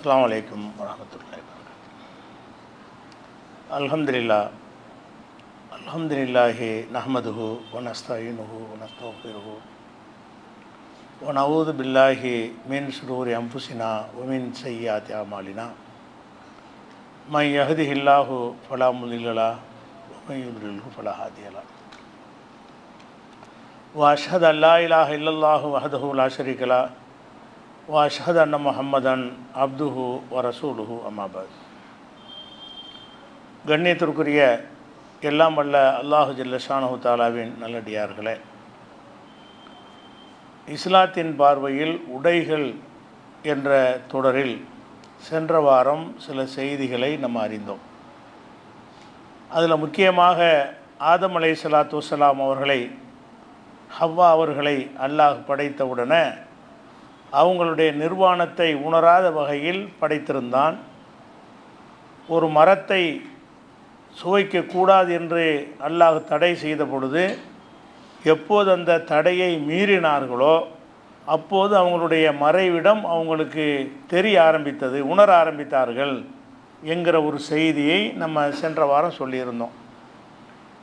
அஸ்ஸலாமு அலைக்கும் வரஹ்மத்துல்லாஹி வபரகாத்துஹு. அல்ஹம்துலில்லாஹி நஹ்மதுஹு வ நஸ்தஈனுஹு வ நஸ்தக்ஃபிருஹு வ நஊது பில்லாஹி மின் ஷுரூரி அன்ஃபுஸினா வ மின் ஸய்யிஆத்தி அமாலினா மன் யஹ்திஹில்லாஹு ஃபலா முதில்ல லஹு வ மன் யுத்லில்ஹு ஃபலா ஹாதிய லஹு. வ அஷ்ஹது அன் லா இலாஹ இல்லல்லாஹு வஹ்தஹு லா ஷரீக லஹு வ அஷ்ஹது அன்ன முஹம்மதன் அப்துஹு வ ரசூலுஹு அம்மா பஅத். கண்ணியத்திற்குரிய எல்லாம் வல்ல அல்லாஹு ஜல்ல ஷானஹு தஆலாவின் நல்லடியார்களே, இஸ்லாத்தின் பார்வையில் உடைகள் என்ற தொடரில் சென்ற வாரம் சில செய்திகளை நம்ம அறிந்தோம். அதில் முக்கியமாக ஆதம் அலைஹிஸ்ஸலாத்து வஸ்ஸலாம் அவர்களை, ஹவ்வா அவர்களை அல்லாஹ் படைத்தவுடனே அவங்களுடைய நிர்வாணத்தை உணராத வகையில் படைத்திருந்தான். ஒரு மரத்தை சுவைக்கக்கூடாது என்று அல்லாஹ் தடை செய்த பொழுது, எப்போது அந்த தடையை மீறினார்களோ அப்போது அவங்களுடைய மறைவிடம் அவங்களுக்கு தெரிய ஆரம்பித்தது, உணர ஆரம்பித்தார்கள் என்கிற ஒரு செய்தியை நம்ம சென்ற வாரம் சொல்லியிருந்தோம்.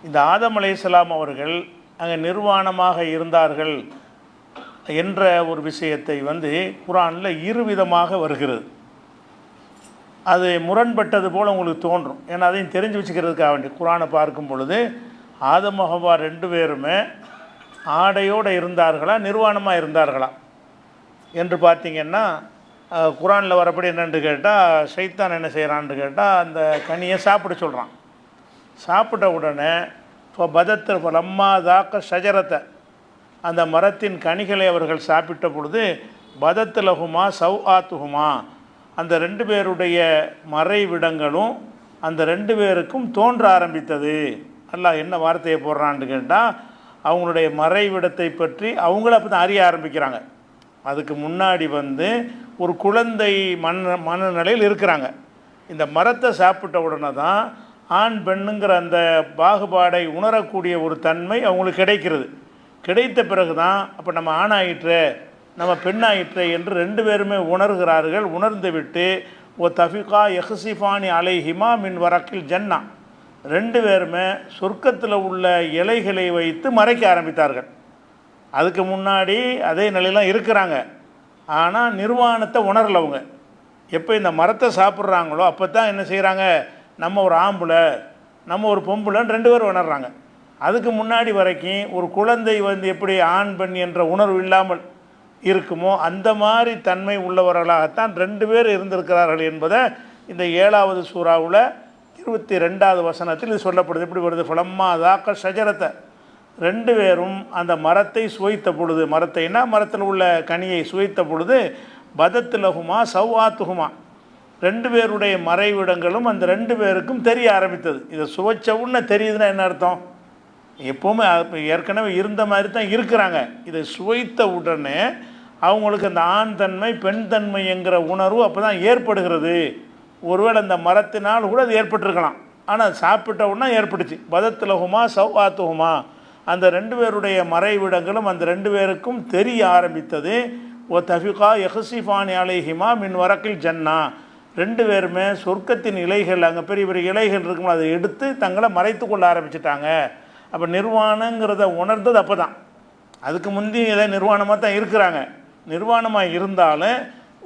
இந்த ஆதம் அலைஹிஸ்ஸலாம் அவர்கள் அங்கே நிர்வாணமாக இருந்தார்கள் என்ற ஒரு விஷயத்தை குர்ஆனில் இருவிதமாக வருகிறது. அது முரண்பட்டது போல் உங்களுக்கு தோன்றும். ஏன்னா அதையும் தெரிஞ்சு வச்சுக்கிறதுக்காக வேண்டி குர்ஆனை பார்க்கும் பொழுது ஆதம் ஹவ்வா ரெண்டு பேருமே ஆடையோடு இருந்தார்களா, நிர்வாணமாக இருந்தார்களா என்று பார்த்திங்கன்னா, குர்ஆனில் வரப்படி என்னென்று கேட்டால், ஷைத்தான் என்ன செய்கிறான்னு கேட்டால் அந்த கனியை சாப்பிட சொல்கிறான். சாப்பிட்ட உடனே இப்போ பதத்து லம்மா தாக்க ஷஜரத்தை, அந்த மரத்தின் கனிகளை அவர்கள் சாப்பிட்ட பொழுது, பதத்துலகுமா சவ்ஆத்துகுமா, அந்த ரெண்டு பேருடைய மறைவிடங்களும் அந்த ரெண்டு பேருக்கும் தோன்ற ஆரம்பித்தது. அல்லாஹ் என்ன வார்த்தையை போடுறான்னு கேட்டால், அவங்களுடைய மறைவிடத்தை பற்றி அவங்கள அப்போ தான் அறிய ஆரம்பிக்கிறாங்க. அதுக்கு முன்னாடி ஒரு குழந்தை மனநிலையில் இருக்கிறாங்க. இந்த மரத்தை சாப்பிட்ட உடனே தான் ஆண் பெண்ணுங்கிற அந்த பாகுபாடை உணரக்கூடிய ஒரு தன்மை அவங்களுக்கு கிடைக்கிறது. கிடைத்த பிறகு தான் அப்போ நம்ம ஆணாயிற்று, நம்ம பெண்ணாயிற்று என்று ரெண்டு பேருமே உணர்கிறார்கள். உணர்ந்து விட்டு ஓ தஃபிகா யஹ்சிஃபானி அலைஹிமா மின் வரக்கில் ஜன்னா, ரெண்டு பேருமே சொர்க்கத்தில் உள்ள இலைகளை வைத்து மறைக்க ஆரம்பித்தார்கள். அதுக்கு முன்னாடி அதே நிலையெல்லாம் இருக்கிறாங்க, ஆனால் நிர்வாணத்தை உணரல அவங்க. எப்போ இந்த மரத்தை சாப்பிட்றாங்களோ அப்போ தான் என்ன செய்கிறாங்க, நம்ம ஒரு ஆம்பளை, நம்ம ஒரு பொம்பளைன்னு ரெண்டு பேரும் உணர்றாங்க. அதுக்கு முன்னாடி வரைக்கும் ஒரு குழந்தை எப்படி ஆண் பெண் என்ற உணர்வு இல்லாமல் இருக்குமோ அந்த மாதிரி தன்மை உள்ளவர்களாகத்தான் ரெண்டு பேர் இருந்திருக்கிறார்கள் என்பதை இந்த 7வது சூறாவில் 22வது வசனத்தில் இது சொல்லப்படுது. எப்படி வருது, ஃபலம்மா தாக்க ஷஜரத்தை, ரெண்டு பேரும் அந்த மரத்தை சுவைத்த பொழுது, மரத்தைனா மரத்தில் உள்ள கனியை சுவைத்த பொழுது, பதத்துலகுமா சவ்ஆத்துகுமா, ரெண்டு பேருடைய மறைவிடங்களும் அந்த ரெண்டு பேருக்கும் தெரிய ஆரம்பித்தது. இதை சுவைச்ச உடனே தெரியுதுன்னா என்ன அர்த்தம், எப்போவுமே ஏற்கனவே இருந்த மாதிரி தான் இருக்கிறாங்க. இதை சுவைத்த உடனே அவங்களுக்கு அந்த ஆண் தன்மை பெண் தன்மை என்கிற உணர்வு அப்போ தான் ஏற்படுகிறது. ஒருவேளை அந்த மரத்தினால் கூட அது ஏற்பட்டிருக்கலாம், ஆனால் சாப்பிட்ட உடனே ஏற்பட்டுச்சு. பதத்துலகுமா சவ்ஆத்துகுமா, அந்த ரெண்டு பேருடைய மறைவிடங்களும் அந்த ரெண்டு பேருக்கும் தெரிய ஆரம்பித்தது. ஓ தஃபிகா யஹ்சிஃபானி அலைஹிமா மின் வரக்கில் ஜன்னா, ரெண்டு பேருமே சொர்க்கத்தின் இலைகள், அங்கே பெரிய பெரிய இலைகள் இருக்குமோ அதை எடுத்து தங்களை மறைத்து கொள்ள ஆரம்பிச்சிட்டாங்க. அப்போ நிர்வாணங்கிறத உணர்ந்தது அப்போ தான். அதுக்கு முந்தி இதை நிர்வாணமாக தான் இருக்கிறாங்க. நிர்வாணமாக இருந்தாலும்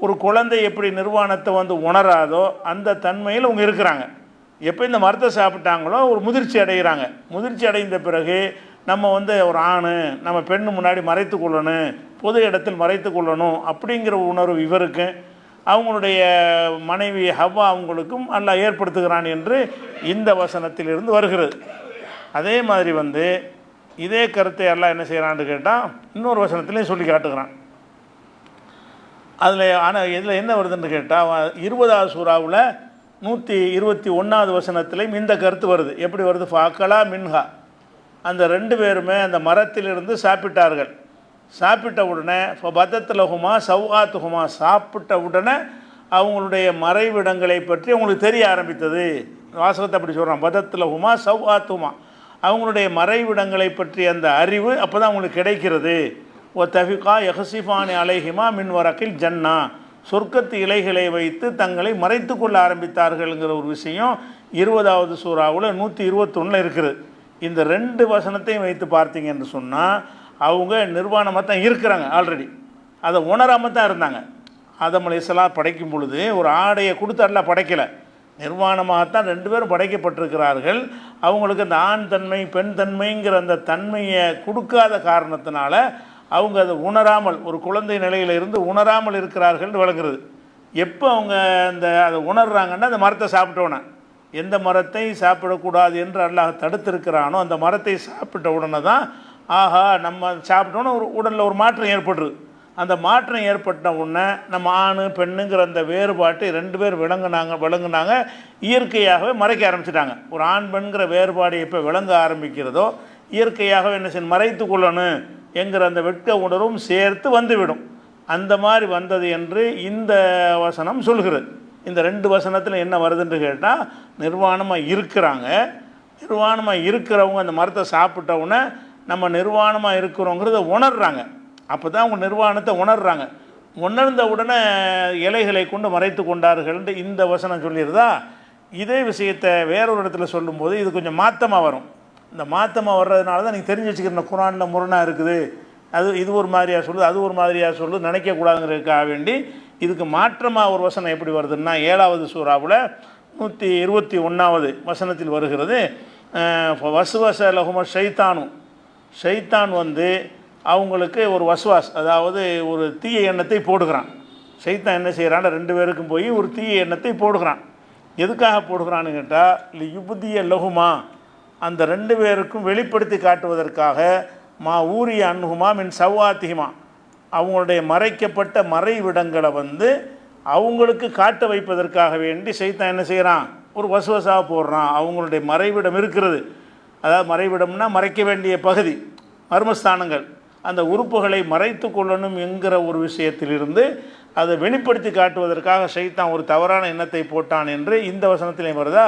ஒரு குழந்தை எப்படி நிர்வாணத்தை உணராதோ அந்த தன்மையில் அவங்க இருக்கிறாங்க. எப்போ இந்த மரத்தை சாப்பிட்டாங்களோ ஒரு முதிர்ச்சி அடைகிறாங்க. முதிர்ச்சி அடைந்த பிறகு நம்ம ஒரு ஆண், நம்ம பெண்ணு முன்னாடி மறைத்து கொள்ளணும், பொது இடத்தில் மறைத்து கொள்ளணும் அப்படிங்கிற உணர்வு இவருக்கு, அவங்களுடைய மனைவி ஹவ்வா அவங்களுக்கும் அல்லாஹ் ஏற்படுத்துகிறான் என்று இந்த வசனத்திலிருந்து வருகிறது. அதே மாதிரி இதே கருத்தை எல்லாம் என்ன செய்கிறான்னு கேட்டால் இன்னொரு வசனத்துலேயும் சொல்லி காட்டுகிறான். அதில் ஆனால் இதில் என்ன வருதுன்னு கேட்டால் 20வது சூறாவில் 121வது வசனத்துலேயும் இந்த கருத்து வருது. எப்படி வருது, ஃபாக்கலா மின்ஹா, அந்த ரெண்டு பேருமே அந்த மரத்திலிருந்து சாப்பிட்டார்கள். சாப்பிட்ட உடனே பதத்துலகுமா சவ்ஆத்துகுமா, சாப்பிட்ட உடனே அவங்களுடைய மறைவிடங்களை பற்றி அவங்களுக்கு தெரிய ஆரம்பித்தது. வாசகத்தை அப்படி சொல்கிறான், பதத்துலகுமா சவ்ஆத்துகுமா, அவங்களுடைய மறைவிடங்களை பற்றி அந்த அறிவு அப்போ தான் அவங்களுக்கு கிடைக்கிறது. ஓ தஃபிகா யஹ்சிஃபானி அலைஹிமா மின் வரக்கில் ஜன்னா, சொர்க்கத்து இலைகளை வைத்து தங்களை மறைத்து கொள்ள ஆரம்பித்தார்கள்ங்கிற ஒரு விஷயம் 20வது சூறாவில் 121 இருக்குது. இந்த 2 வசனத்தையும் வைத்து பார்த்தீங்க என்று சொன்னால் அவங்க நிர்வாணமாக தான் இருக்கிறாங்க. ஆல்ரெடி அதை உணராமல் தான் இருந்தாங்க. ஆதம் அலைஹிஸ்ஸலாம் படைக்கும் பொழுது ஒரு ஆடையை கொடுத்து அல்லாஹ் படைக்கலை, நிர்வாணமாகத்தான் 2 பேரும் படைக்கப்பட்டிருக்கிறார்கள். அவங்களுக்கு அந்த ஆண் தன்மை பெண் தன்மைங்கிற அந்த தன்மையை கொடுக்காத காரணத்தினால அவங்க அதை உணராமல், ஒரு குழந்தை நிலையில் இருந்து உணராமல் இருக்கிறார்கள் விளங்குறது. எப்போ அவங்க அதை உணர்றாங்கன்னா அந்த மரத்தை சாப்பிட்டோன்னே, எந்த மரத்தை சாப்பிடக்கூடாது என்று அல்லாஹ் தடுத்திருக்கிறானோ அந்த மரத்தை சாப்பிட்ட உடனே தான் ஆஹா நம்ம சாப்பிட்டோன்னே ஒரு உடலில் ஒரு மாற்றம் ஏற்பட்டுருது. அந்த மாற்றம் ஏற்பட்ட உடனே நம்ம ஆண் பெண்ணுங்கிற அந்த வேறுபாட்டை 2 பேர் விளங்குனாங்க. இயற்கையாகவே மறைக்க ஆரம்பிச்சிட்டாங்க. ஒரு ஆண் பெண்கிற வேறுபாடு எப்போ விளங்க ஆரம்பிக்கிறதோ இயற்கையாகவே என்ன செய்யணும், மறைத்து கொள்ளணும் என்கிற அந்த வெட்க உணர்வும் சேர்த்து வந்துவிடும். அந்த மாதிரி வந்தது என்று இந்த வசனம் சொல்கிறது. இந்த 2 வசனத்தில் என்ன வருதுன்னு கேட்டால், நிர்வாணமாக இருக்கிறாங்க. நிர்வாணமாக இருக்கிறவங்க அந்த மரத்தை சாப்பிட்டவுடனே நம்ம நிர்வாணமாக இருக்கிறோங்கிறத உணர்றாங்க. அப்போ தான் அவங்க நிர்வாணத்தை உணர்றாங்க. உணர்ந்த உடனே இலைகளை கொண்டு மறைத்து கொண்டார்கள்ன்ட்டு இந்த வசனம் சொல்லிடுதா. இதே விஷயத்தை வேறொரு இடத்துல சொல்லும்போது இது கொஞ்சம் மாற்றமாக வரும். இந்த மாற்றமாக வர்றதுனால தான் நீங்கள் தெரிஞ்சு வச்சுக்கிற குரானில் முரணாக இருக்குது, இது ஒரு மாதிரியாக சொல்லுது, அது ஒரு மாதிரியாக சொல்லுது நினைக்கக்கூடாதுங்கிறதுக்காக வேண்டி இதுக்கு மாற்றமாக ஒரு வசனம் எப்படி வருதுன்னா 7வது சூறாவில் 121வது வசனத்தில் வருகிறது. வசுவச லஹும ஷைத்தான் அவங்களுக்கு ஒரு வசுவாஸ், அதாவது ஒரு தீய எண்ணத்தை போடுகிறான். ஷைத்தான் என்ன செய்கிறான், 2 பேருக்கும் போய் ஒரு தீய எண்ணத்தை போடுகிறான். எதுக்காக போடுகிறான்னு கேட்டால் யுபுதிய லஹுமா, அந்த 2 பேருக்கும் வெளிப்படுத்தி காட்டுவதற்காக, மா ஊரிய அன்ஹுமா மின் சவ்வாத்திஹிமா, அவங்களுடைய மறைக்கப்பட்ட மறைவிடங்களை அவங்களுக்கு காட்ட வைப்பதற்காக வேண்டி ஷைத்தான் என்ன செய்கிறான், ஒரு வசுவசாக போடுறான். அவங்களுடைய மறைவிடம் இருக்கிறது, அதாவது மறைவிடம்னா மறைக்க வேண்டிய பகுதி, மர்மஸ்தானங்கள், அந்த உறுப்புகளை மறைத்து கொள்ளணும் என்கிற ஒரு விஷயத்திலிருந்து அதை வெளிப்படுத்தி காட்டுவதற்காக ஷைத்தான் ஒரு தவறான எண்ணத்தை போட்டான் என்று இந்த வசனத்திலே வருதா.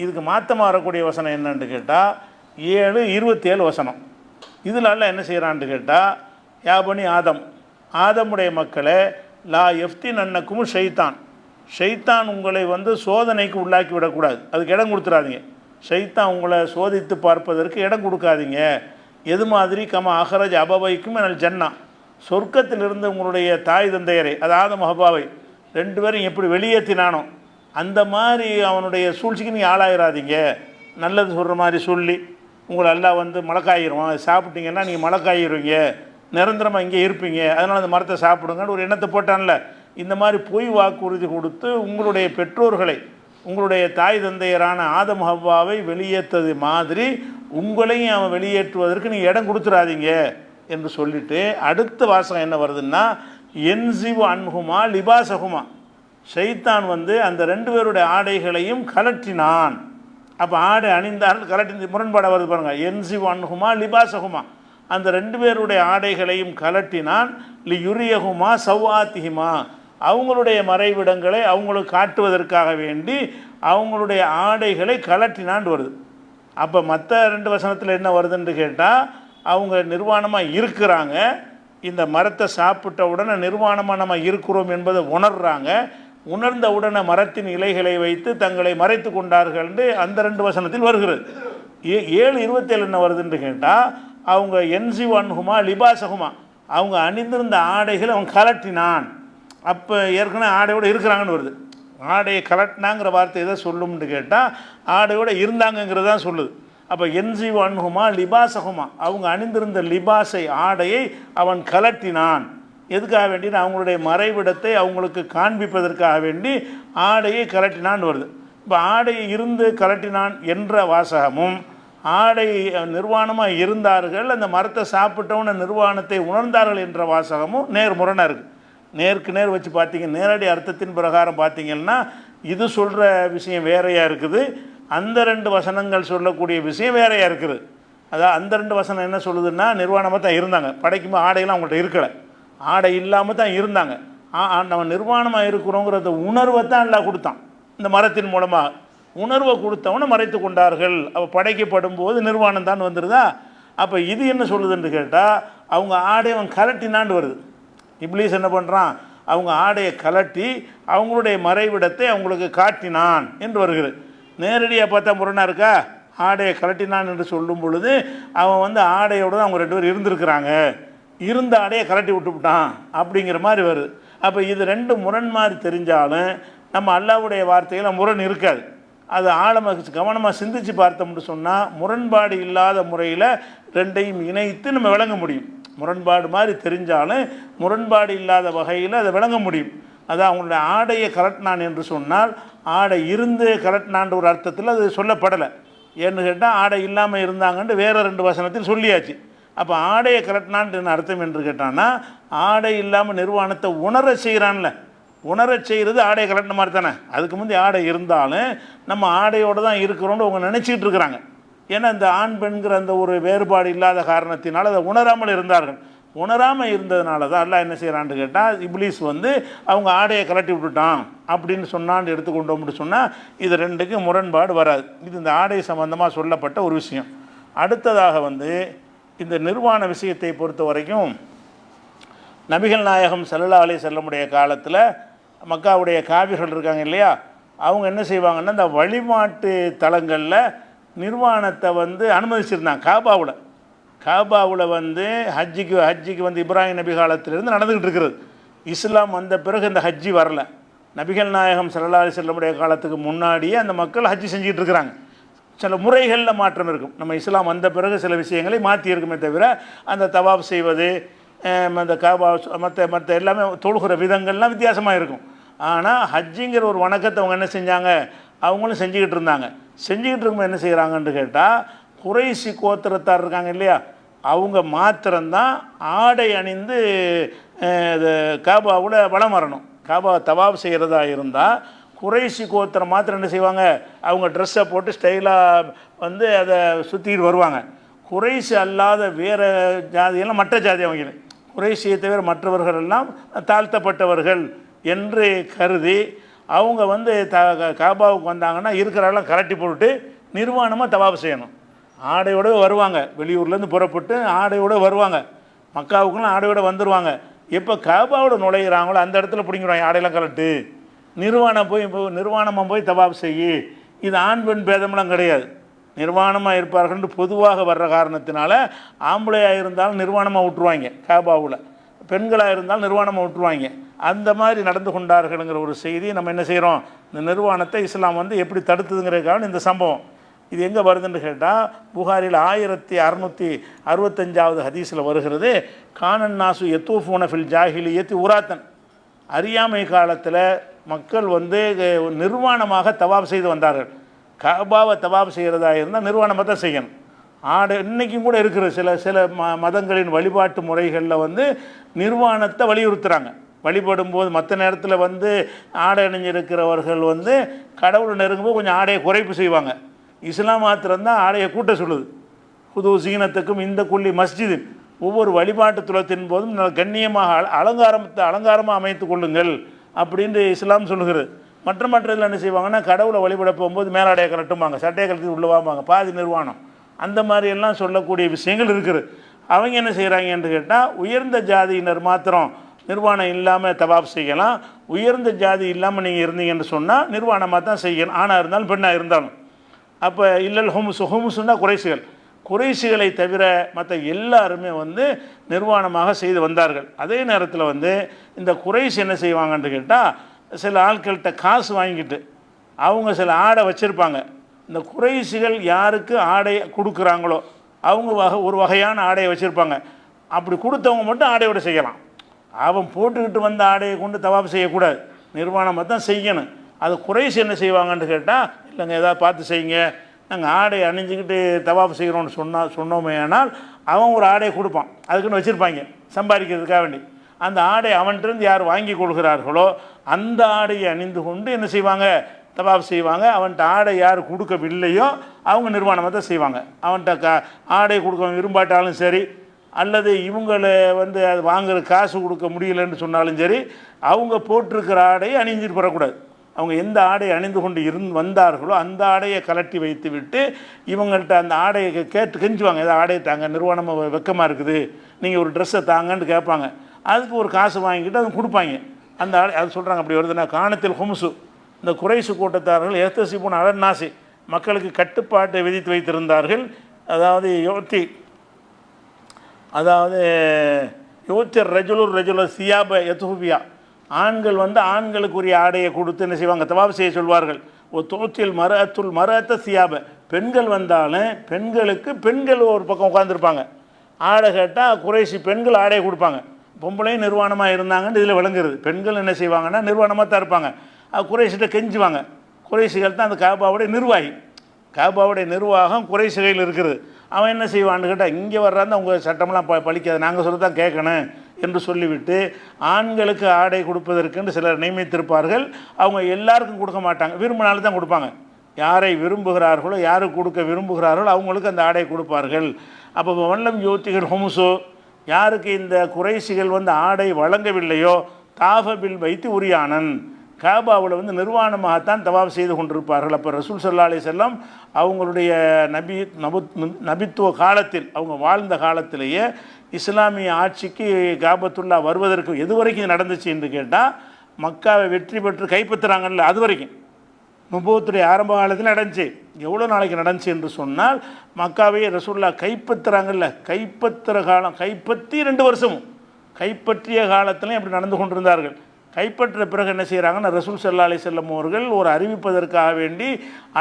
இதுக்கு மாற்றமாக வரக்கூடிய வசனம் என்னன்னு கேட்டால் 7:27 வசனம். இதில் அல்ல என்ன செய்கிறான்னு கேட்டால், யாபனி ஆதமுடைய மக்களே, லா எஃப்தின் அன்னக்கும் ஷைத்தான் உங்களை சோதனைக்கு உள்ளாக்கி விடக்கூடாது, அதுக்கு இடம் கொடுத்துடாதீங்க. ஷைத்தான் உங்களை சோதித்து பார்ப்பதற்கு இடம் கொடுக்காதீங்க. எது மாதிரி கம அஹரஜ் அபவைக்கும் எனல் ஜன்னா, சொர்க்கத்திலிருந்து உங்களுடைய தாய் தந்தையரை, அதாவது மஹபாவை 2 பேரும் எப்படி வெளியேற்றினானோ அந்த மாதிரி அவனுடைய சூழ்ச்சிக்கு நீங்கள் ஆளாயிராதீங்க. நல்லது சொல்கிற மாதிரி சொல்லி உங்களை எல்லாம் மலக்காயிரும், சாப்பிட்டீங்கன்னா நீங்கள் மலக்காயிருவீங்க, நிரந்தரமாக இங்கே இருப்பீங்க, அதனால் அந்த மரத்தை சாப்பிடுங்கன்னு ஒரு எண்ணத்தை போட்டான்ல. இந்த மாதிரி பொய் வாக்குறுதி கொடுத்து உங்களுடைய பெற்றோர்களை, உங்களுடைய தாய் தந்தையரான ஆதம் ஹவ்வாவை வெளியேற்றது மாதிரி உங்களையும் அவன் வெளியேற்றுவதற்கு நீங்கள் இடம் கொடுத்துடாதீங்க என்று சொல்லிவிட்டு அடுத்த வாசகம் என்ன வருதுன்னா, என்சிவ் அன்ஹுமா லிபாசகுமா, ஷைத்தான் அந்த 2 பேருடைய ஆடைகளையும் கலட்டினான். அப்போ ஆடை அணிந்தார்கள், கலட்டி முரண்பாடாக வருது பாருங்கள். என்சிவ் அன்ஹுமா லிபாசகுமா, அந்த 2 பேருடைய ஆடைகளையும் கலட்டினான். லி யுரியகுமா சவ்வாத்திஹிமா, அவங்களுடைய மறைவிடங்களை அவங்களுக்கு காட்டுவதற்காக வேண்டி அவங்களுடைய ஆடைகளை கலட்டினான் வருது. அப்போ மற்ற 2 வசனத்தில் என்ன வருதுன்னு கேட்டால், அவங்க நிர்வாணமாக இருக்கிறாங்க, இந்த மரத்தை சாப்பிட்ட உடனே நிர்வாணமாக நம்ம இருக்கிறோம் என்பதை உணர்றாங்க. உணர்ந்த உடனே மரத்தின் இலைகளை வைத்து தங்களை மறைத்து கொண்டார்கள் அந்த 2 வசனத்தில் வருகிறது. 7:27 என்ன வருதுன்னு கேட்டால், அவங்க என்சிவ் அன்ஹுமா லிபாசகுமா, அவங்க அணிந்திருந்த ஆடைகளை அவன் கலட்டினான். அப்போ ஏற்கனவே ஆடையோடு இருக்கிறாங்கன்னு வருது. ஆடையை கலட்டினாங்கிற வார்த்தை எதை சொல்லும்னு கேட்டால், ஆடையோடு இருந்தாங்கங்கிறது தான் சொல்லுது. அப்போ என்சிவ் அன்ஹுமா லிபாசகுமா, அவங்க அணிந்திருந்த லிபாஸை, ஆடையை அவன் கலட்டினான். எதுக்காக வேண்டினா அவங்களுடைய மறைவிடத்தை அவங்களுக்கு காண்பிப்பதற்காக வேண்டி ஆடையை கலட்டினான்னு வருது. இப்போ ஆடையை இருந்து கலட்டினான் என்ற வாசகமும், ஆடை நிர்வாணமாக இருந்தார்கள், அந்த மரத்தை சாப்பிட்டவன நிர்வாணத்தை உணர்ந்தார்கள் என்ற வாசகமும் நேர்முரணாக இருக்குது. நேருக்கு நேர் வச்சு பார்த்தீங்க, நேரடி அர்த்தத்தின் பிரகாரம் பார்த்தீங்கன்னா இது சொல்கிற விஷயம் வேறையாக இருக்குது, அந்த 2 வசனங்கள் சொல்லக்கூடிய விஷயம் வேறையாக இருக்குது. அதான் அந்த 2 வசனம் என்ன சொல்லுதுன்னா, நிர்வாணமாக தான் இருந்தாங்க, படைக்கும்போது ஆடையெல்லாம் அவங்கள்ட்ட இருக்கலை, ஆடை இல்லாமல் தான் இருந்தாங்க. நம்ம நிர்வாணமாக இருக்கிறோங்கிறத உணர்வை தான் எல்லாம் கொடுத்தான். இந்த மரத்தின் மூலமாக உணர்வை கொடுத்தவனை மறைத்து கொண்டார்கள். அப்போ படைக்கப்படும் போது நிர்வாணம் தான் வந்துடுதா. அப்போ இது என்ன சொல்லுதுன்னு கேட்டால், அவங்க ஆடை அவன் கலட்டினாண்டு வருது. இப்லீஸ் என்ன பண்ணுறான், அவங்க ஆடையை கலட்டி அவங்களுடைய மறைவிடத்தை அவங்களுக்கு காட்டினான் என்று வருகிறது. நேரடியாக பார்த்தா முரணாக இருக்கா? ஆடையை கலட்டினான் என்று சொல்லும் பொழுது அவன் வந்து ஆடையோடு தான் அவங்க 2 பேர் இருந்திருக்கிறாங்க, இருந்த ஆடையை கலட்டி விட்டுவிட்டான் அப்படிங்கிற மாதிரி வருது. அப்போ இது 2 முரண் மாதிரி தெரிஞ்சாலும் நம்ம அல்லாஹ்வுடைய வார்த்தையில் முரண் இருக்காது. அது ஆழமாக கவனமாக சிந்தித்து பார்த்தோம்னு சொன்னால் முரண்பாடு இல்லாத முறையில் 2ஐயும் இணைத்து நம்ம விளங்க முடியும். முரண்பாடு மாதிரி தெரிஞ்சாலும் முரண்பாடு இல்லாத வகையில் அதை விளங்க முடியும். அதான் அவங்களுடைய ஆடையை கலட்டினான் என்று சொன்னால் ஆடை இருந்து கலட்டினான்ற ஒரு அர்த்தத்தில் அது சொல்லப்படலை. ஏன்னு கேட்டால் ஆடை இல்லாமல் இருந்தாங்கன்ட்டு வேறு 2 வசனத்தில் சொல்லியாச்சு. அப்போ ஆடையை கலட்டினான்னு அர்த்தம் என்று கேட்டான்னா ஆடை இல்லாமல் நிர்வாணத்தை உணர செய்கிறான்ல, உணர செய்கிறது ஆடையை கலட்டின மாதிரி தானே. அதுக்கு முந்தைய ஆடை இருந்தாலும் நம்ம ஆடையோடு தான் இருக்கிறோன்னு அவங்க நினச்சிக்கிட்டு இருக்கிறாங்க. ஏன்னா இந்த ஆண் பெண்கிற அந்த ஒரு வேறுபாடு இல்லாத காரணத்தினால் அதை உணராமல் இருந்தார்கள். உணராமல் இருந்ததுனால தான் அல்லாஹ் என்ன செய்கிறான்னு கேட்டால் இப்லீஸ் வந்து அவங்க ஆடையை கலட்டி விட்டுட்டான் அப்படின்னு சொன்னான்னு எடுத்துக்கொண்டோம்னு சொன்னால் இது 2க்கும் முரண்பாடு வராது. இது இந்த ஆடை சம்பந்தமாக சொல்லப்பட்ட ஒரு விஷயம். அடுத்ததாக வந்து இந்த நிர்வாண விஷயத்தை பொறுத்த வரைக்கும் நபிகள் நாயகம் ஸல்லல்லாஹு அலைஹி வஸல்லமுடைய காலத்தில் மக்காவுடைய காபிர்கள் இருக்காங்க இல்லையா, அவங்க என்ன செய்வாங்கன்னா இந்த வழிபாட்டு தலங்களில் நிர்வாணத்தை வந்து அனுமதிச்சிருந்தாங்க. காபாவில் வந்து ஹஜ்ஜிக்கு வந்து இப்ராஹிம் நபி காலத்திலிருந்து நடந்துக்கிட்டு இருக்கிறது. இஸ்லாம் வந்த பிறகு இந்த ஹஜ்ஜி வரல. நபிகள் நாயகம் ஸல்லல்லாஹு அலைஹி வஸல்லமுடைய காலத்துக்கு முன்னாடியே அந்த மக்கள் ஹஜ்ஜி செஞ்சுக்கிட்டு இருக்கிறாங்க. சில முறைகளில் மாற்றம் இருக்கும். நம்ம இஸ்லாம் வந்த பிறகு சில விஷயங்களை மாற்றி இருக்குமே தவிர அந்த தவாப் செய்வது அந்த காபா மற்ற எல்லாமே தொழுகிற விதங்கள்லாம் வித்தியாசமாக இருக்கும். ஆனால் ஹஜ்ஜிங்கிற ஒரு வணக்கத்தை அவங்க என்ன செஞ்சாங்க, அவங்களும் செஞ்சுக்கிட்டு இருந்தாங்க. செஞ்சுக்கிட்டு இருக்கும்போது என்ன செய்கிறாங்கன்னு கேட்டால் குறைசி கோத்திரத்தார் இருக்காங்க இல்லையா, அவங்க மாத்திரம்தான் ஆடை அணிந்து காபாவில் வலம் வரணும். காபாவை தவாப் செய்கிறதா இருந்தால் குறைசி கோத்திரம் மாத்திரம் என்ன செய்வாங்க, அவங்க ட்ரெஸ்ஸை போட்டு ஸ்டைலாக வந்து அதை சுற்றிக்கிட்டு வருவாங்க. குறைசி அல்லாத வேறு ஜாதியெல்லாம் மற்ற ஜாதி அவங்க குறைசியை தவிர மற்றவர்கள் எல்லாம் தாழ்த்தப்பட்டவர்கள் என்று கருதி அவங்க வந்து காபாவுக்கு வந்தாங்கன்னா இருக்கிறாலாம் கரட்டி போட்டு நிர்வாணமாக தவாப் செய்யணும். ஆடையோடு வருவாங்க, வெளியூர்லேருந்து புறப்பட்டு ஆடையோடு வருவாங்க, மக்காவுக்குலாம் ஆடையோடு வந்துடுவாங்க. எப்போ காபாவோட நுழையிறாங்களோ அந்த இடத்துல பிடிங்கிடுவாங்க, ஆடையெல்லாம் கலட்டு நிர்வாணமாக போய் தவாப் செய்யி. இது ஆண் பெண் பேதமெல்லாம் கிடையாது, நிர்வாணமாக இருப்பார்கள் பொதுவாக வர்ற காரணத்தினால ஆம்பளையாக இருந்தாலும் நிர்வாணமாக விட்டுருவாங்க, காபாவில் பெண்களாக இருந்தாலும் நிர்வாணமாக விட்டுருவாங்க. அந்த மாதிரி நடந்து கொண்டார்கள்ங்கிற ஒரு செய்தி நம்ம என்ன செய்கிறோம், இந்த நிர்வாணத்தை இஸ்லாம் வந்து எப்படி தடுத்ததுங்கிறதுக்காக இந்த சம்பவம். இது எங்கே வருதுன்னு கேட்டால் புகாரில் 1665வது ஹதீஸில் வருகிறது. கானன் நாசு எத்தூஃபூன ஃபில் ஜாஹிலியத்தி உராத்தன், அறியாமை காலத்தில் மக்கள் வந்து நிர்வாணமாக தவாப் செய்து வந்தார்கள். காபாவை தவாப் செய்கிறதா இருந்தால் நிர்வாணமாக தான் செய்யணும். ஆடை இன்றைக்கும் கூட இருக்கிற சில மதங்களின் வழிபாட்டு முறைகளில் வந்து நிர்வாணத்தை வலியுறுத்துகிறாங்க. வழிபடும் போது மற்ற நேரத்தில் வந்து ஆடை அணிஞ்சிருக்கிறவர்கள் வந்து கடவுள் நெருங்கும்போது கொஞ்சம் ஆடையை குறைப்பு செய்வாங்க. இஸ்லாம் மாத்திரம்தான் ஆடையை கூட்ட சொல்லுது. புது சீனத்துக்கும் இந்த குள்ளி மஸ்ஜிது, ஒவ்வொரு வழிபாட்டு துலத்தின் போதும் கண்ணியமாக அலங்காரமாக அமைத்து கொள்ளுங்கள் அப்படின்னு இஸ்லாம் சொல்லுகிறது. மற்ற இதில் என்ன செய்வாங்கன்னா கடவுளை வழிபட போகும்போது மேலாடையை கலட்டுவாங்க, சட்டையை கலட்டி உள்ள வாங்க, பாதி நிர்வாணம், அந்த மாதிரியெல்லாம் சொல்லக்கூடிய விஷயங்கள் இருக்குது. அவங்க என்ன செய்கிறாங்கன்னு கேட்டால் உயர்ந்த ஜாதியினர் மாத்திரம் நிர்வாணம் இல்லாமல் தவாப் செய்யலாம், உயர்ந்த ஜாதி இல்லாமல் நீங்கள் இருந்தீங்கன்னு சொன்னால் நிர்வாணமாக தான் செய்யணும், ஆணாக இருந்தாலும் பெண்ணாக இருந்தாலும். அப்போ இல்லல் ஹுமுசுன்னா குறைசிகளை தவிர மற்ற எல்லாருமே வந்து நிர்வாணமாக செய்து வந்தார்கள். அதே நேரத்தில் வந்து இந்த குறைசி என்ன செய்வாங்கன்னு கேட்டால் சில ஆட்கள்கிட்ட காசு வாங்கிட்டு அவங்க சில ஆடை வச்சுருப்பாங்க. இந்த குறைசிகள் யாருக்கு ஆடை கொடுக்குறாங்களோ அவங்க ஒரு வகையான ஆடையை வச்சுருப்பாங்க. அப்படி கொடுத்தவங்க மட்டும் ஆடையோடு செய்யலாம். அவன் போட்டுக்கிட்டு வந்த ஆடையை கொண்டு தவாப் செய்யக்கூடாது, நிர்வாணமாக தான் செய்யணும். அது குறைசி என்ன செய்வாங்கன்னு கேட்டால் இல்லைங்க ஏதாவது பார்த்து செய்யுங்க, நாங்கள் ஆடை அணிஞ்சிக்கிட்டு தவாப் செய்கிறோன்னு சொன்னோமே ஆனால் அவன் ஒரு ஆடையை கொடுப்பான், அதுக்குன்னு வச்சுருப்பாங்க சம்பாதிக்கிறதுக்காக வேண்டி. அந்த ஆடை அவன்கிட்டருந்து யார் வாங்கி கொள்கிறார்களோ அந்த ஆடையை அணிந்து கொண்டு என்ன செய்வாங்க, தவாப் செய்வாங்க. அவன்கிட்ட ஆடை யார் கொடுக்கவில்லையோ அவங்க நிர்வாணமாக தான் செய்வாங்க. அவன்கிட்ட ஆடை கொடுக்க விரும்பாட்டாலும் சரி, அல்லது இவங்களை வந்து அது வாங்குற காசு கொடுக்க முடியலன்னு சொன்னாலும் சரி, அவங்க போட்டிருக்கிற ஆடையை அணிஞ்சிட்டு வரக்கூடாது. அவங்க எந்த ஆடையை அணிந்து கொண்டு வந்தார்களோ அந்த ஆடையை கலட்டி வைத்து விட்டு இவங்கள்ட்ட அந்த ஆடையை கேட்டு கெஞ்சுவாங்க, ஏதாவது ஆடையை தாங்க, நிர்வாணமாக வெக்கமாக இருக்குது, நீங்கள் ஒரு ட்ரெஸ்ஸை தாங்கன்னு கேட்பாங்க. அதுக்கு ஒரு காசு வாங்கிட்டு அதை கொடுப்பாங்க. அந்த ஆடை அது சொல்கிறாங்க அப்படி வருதுன்னா காணத்தில் ஹும்சு, இந்த குறைசு கூட்டத்தார்கள் எஹ்தசிபுன் அலன் நாசி, மக்களுக்கு கட்டுப்பாட்டை விதித்து வைத்திருந்தார்கள். அதாவது யோத்திர் ரஜுலுர் சியாப எத்துபியா, ஆண்கள் வந்து ஆண்களுக்குரிய ஆடையை கொடுத்து என்ன செய்வாங்க, தவாப் செய்ய சொல்வார்கள். தோத்தில் மரத்த சியாப, பெண்கள் வந்தாலும் பெண்களுக்கு பெண்கள் ஒரு பக்கம் உட்காந்துருப்பாங்க. ஆடை கேட்டால் குறைசி பெண்கள் ஆடையை கொடுப்பாங்க. பொம்பளையும் நிர்வாணமாக இருந்தாங்கன்னு இதில் விளங்குறது. பெண்கள் என்ன செய்வாங்கன்னா நிர்வாணமாக தான் இருப்பாங்க. அது குறைசிட்ட கெஞ்சுவாங்க. குறைசிகள் தான் அந்த காபாவுடைய நிர்வாகி. காபாவுடைய நிர்வாகம் குறைசிகையில் இருக்குது. அவன் என்ன செய்வான்னு கேட்டால், இங்கே வர்றாந்து அவங்க சட்டமெல்லாம் பழிக்காது, நாங்கள் சொல்ல தான் கேட்கணும் என்று சொல்லிவிட்டு ஆண்களுக்கு ஆடை கொடுப்பதற்கென்று சிலர் நியமித்திருப்பார்கள். அவங்க எல்லாருக்கும் கொடுக்க மாட்டாங்க, விரும்பினாலும் தான் கொடுப்பாங்க. யாரை விரும்புகிறார்களோ, யாருக்கு கொடுக்க விரும்புகிறார்களோ அவங்களுக்கு அந்த ஆடை கொடுப்பார்கள். அப்போ வல்லம் யோத்திகள் ஹொமுசோ, யாருக்கு இந்த குறைசிகள் வந்து ஆடை வழங்கவில்லையோ, தாஃபபில் வைத்து உரியானன், காபாவில் வந்து நிர்வாணமாகத்தான் தவாப் செய்து கொண்டிருப்பார்கள். அப்போ ரசூல் ஸல்லல்லாஹு அலைஹி வஸல்லம் அவங்களுடைய நபித்துவ காலத்தில், அவங்க வாழ்ந்த காலத்திலேயே இஸ்லாமிய ஆட்சிக்கு காபத்துல்லா வருவதற்கு எது வரைக்கும் நடந்துச்சு என்று கேட்டால், மக்காவை வெற்றி பெற்று கைப்பற்றுறாங்கல்ல அது வரைக்கும், நுபுவத்துடைய ஆரம்ப காலத்தில் நடந்துச்சு. எவ்வளோ நாளைக்கு நடந்துச்சு என்று சொன்னால், மக்காவையே ரசூல்லா கைப்பற்றுறாங்கல்ல, கைப்பற்றுற காலம், கைப்பற்றி 2 வருஷமும், கைப்பற்றிய காலத்திலையும் அப்படி நடந்து கொண்டிருந்தார்கள். கைப்பற்ற பிறகு என்ன செய்கிறாங்கன்னா, ரசூல் ஸல்லல்லாஹு அலைஹி வஸல்லம் அவர்கள் ஒரு அறிவிப்பதற்காக வேண்டி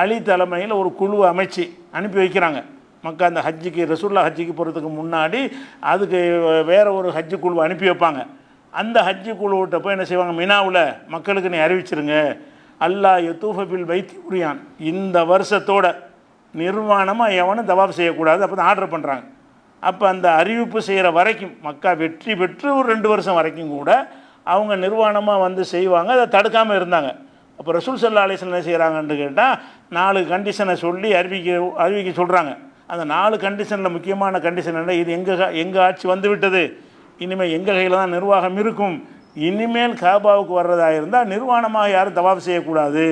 அலி தலைமையில் ஒரு குழு அமைச்சு அனுப்பி வைக்கிறாங்க. மக்கா அந்த ஹஜ்ஜிக்கு, ரசூல்லா ஹஜ்ஜிக்கு போகிறதுக்கு முன்னாடி அதுக்கு வேறு ஒரு ஹஜ்ஜு குழு அனுப்பி வைப்பாங்க. அந்த ஹஜ்ஜு குழுவிட்ட போய் என்ன செய்வாங்க, மினாவில் மக்களுக்கு நீ அறிவிச்சிருங்க, அல்லாஹ் யதூஃபில் வைத்தி உரியான், இந்த வருஷத்தோட நிர்வாணமாக எவனும் தவாப் செய்யக்கூடாது. அப்போ தான் ஆர்டர் பண்ணுறாங்க. அப்போ அந்த அறிவிப்பு செய்கிற வரைக்கும், மக்கா வெற்றி பெற்று ஒரு 2 வருஷம் வரைக்கும் கூட அவங்க நிர்வாணமாக வந்து செய்வாங்க, அதை தடுக்காமல் இருந்தாங்க. அப்போ ரசூல் ஸல்லல்லாஹு அலைஹி வஸல்லம் என்ன செய்கிறாங்கன்னு கேட்டால், 4 கண்டிஷனை சொல்லி அறிவிக்க சொல்கிறாங்க. அந்த 4 கண்டிஷனில் முக்கியமான கண்டிஷன் என்ன, இது எங்கள் ஆட்சி வந்து விட்டது, இனிமேல் எங்கள் கையில் தான் நிர்வாகம் இருக்கும், இனிமேல் காபாவுக்கு வர்றதாக இருந்தால் நிர்வாணமாக யாரும் தவாப் செய்யக்கூடாது,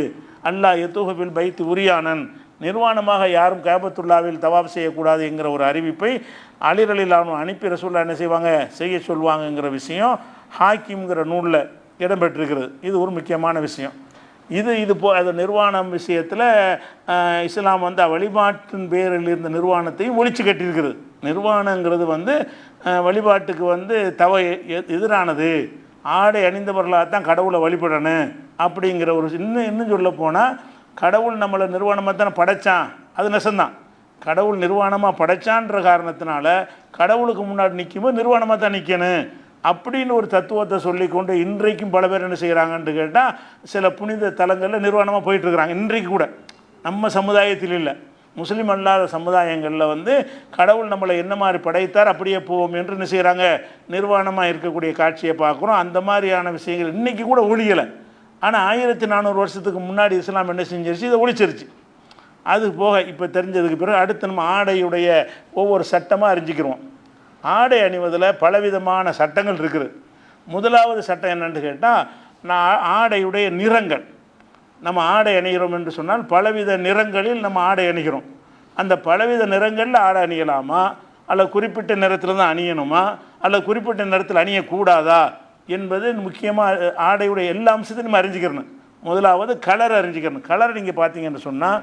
அல்லாஹ் யதூஃபில் பைத்தி உரியானன், நிர்வாணமாக யாரும் காபத்துல்லாவில் தவாப் செய்யக்கூடாது என்கிற ஒரு அறிவிப்பை அலி ரலியல்லாஹு அன்ஹு அனுப்பி ரசூலுல்லாஹ் என்ன செய்வாங்க, செய்ய சொல்லுவாங்கங்கிற விஷயம் ஹாக்கிம்ங்கிற நூலில் இடம்பெற்றிருக்கிறது. இது ஒரு முக்கியமான விஷயம். இது அது நிர்வாணம் விஷயத்தில் இஸ்லாம் வந்து வழிபாட்டின் பேரில் இருந்த நிர்வாணத்தையும் ஒழிச்சு கட்டியிருக்கிறது. நிர்வாணங்கிறது வந்து வழிபாட்டுக்கு வந்து எதிரானது, ஆடை அணிந்தவர்களாக தான் கடவுளை வழிபடணும் அப்படிங்கிற ஒரு இன்னும் சொல்ல போனால், கடவுள் நம்மளை நிர்வாணமாக தானே படைத்தான், அது நெசந்தான். கடவுள் நிர்வாணமாக படைச்சான்ற காரணத்தினால கடவுளுக்கு முன்னாடி நிற்கும்போது நிர்வாணமாக தான் நிற்கணும் அப்படின்னு ஒரு தத்துவத்தை சொல்லிக்கொண்டு இன்றைக்கும் பல பேர் என்ன செய்கிறாங்கன்னு கேட்டால், சில புனித தலங்களில் நிர்வாணமாக போயிட்டுருக்குறாங்க. இன்றைக்கு கூட நம்ம சமுதாயத்தில் இல்லை, முஸ்லீம் அல்லாத சமுதாயங்களில் வந்து கடவுள் நம்மளை என்ன மாதிரி படைத்தார் அப்படியே போவோம் என்று என்ன செய்கிறாங்க, நிர்வாணமாக இருக்கக்கூடிய காட்சியை பார்க்குறோம். அந்த மாதிரியான விஷயங்கள் இன்றைக்கி கூட ஒழியலை. ஆனால் 1400 வருஷத்துக்கு முன்னாடி இஸ்லாம் என்ன செஞ்சிருச்சு, இதை ஒழிச்சிருச்சு. அது போக இப்போ தெரிஞ்சதுக்கு பிறகு அடுத்து நம்ம ஆடையுடைய ஒவ்வொரு சட்டமாக அறிஞ்சிக்கிறோம். ஆடை அணிவதில் பலவிதமான சட்டங்கள் இருக்குது. முதலாவது சட்டம் என்னென்னு கேட்டால், ஆடையுடைய நிறங்கள். நம்ம ஆடை அணிகிறோம் என்று சொன்னால் பலவித நிறங்களில் நம்ம ஆடை அணிகிறோம். அந்த பலவித நிறங்களில் ஆடை அணியலாமா, அல்லது குறிப்பிட்ட நிறத்தில் தான் அணியணுமா, அல்லது குறிப்பிட்ட நிறத்தில் அணியக்கூடாதா என்பது முக்கியமாக ஆடையுடைய எல்லா அம்சத்தையும் நம்ம அறிஞ்சிக்கிறணும். முதலாவது கலர் அறிஞ்சிக்கிறணும். கலர் நீங்கள் பார்த்தீங்கன்னு சொன்னால்,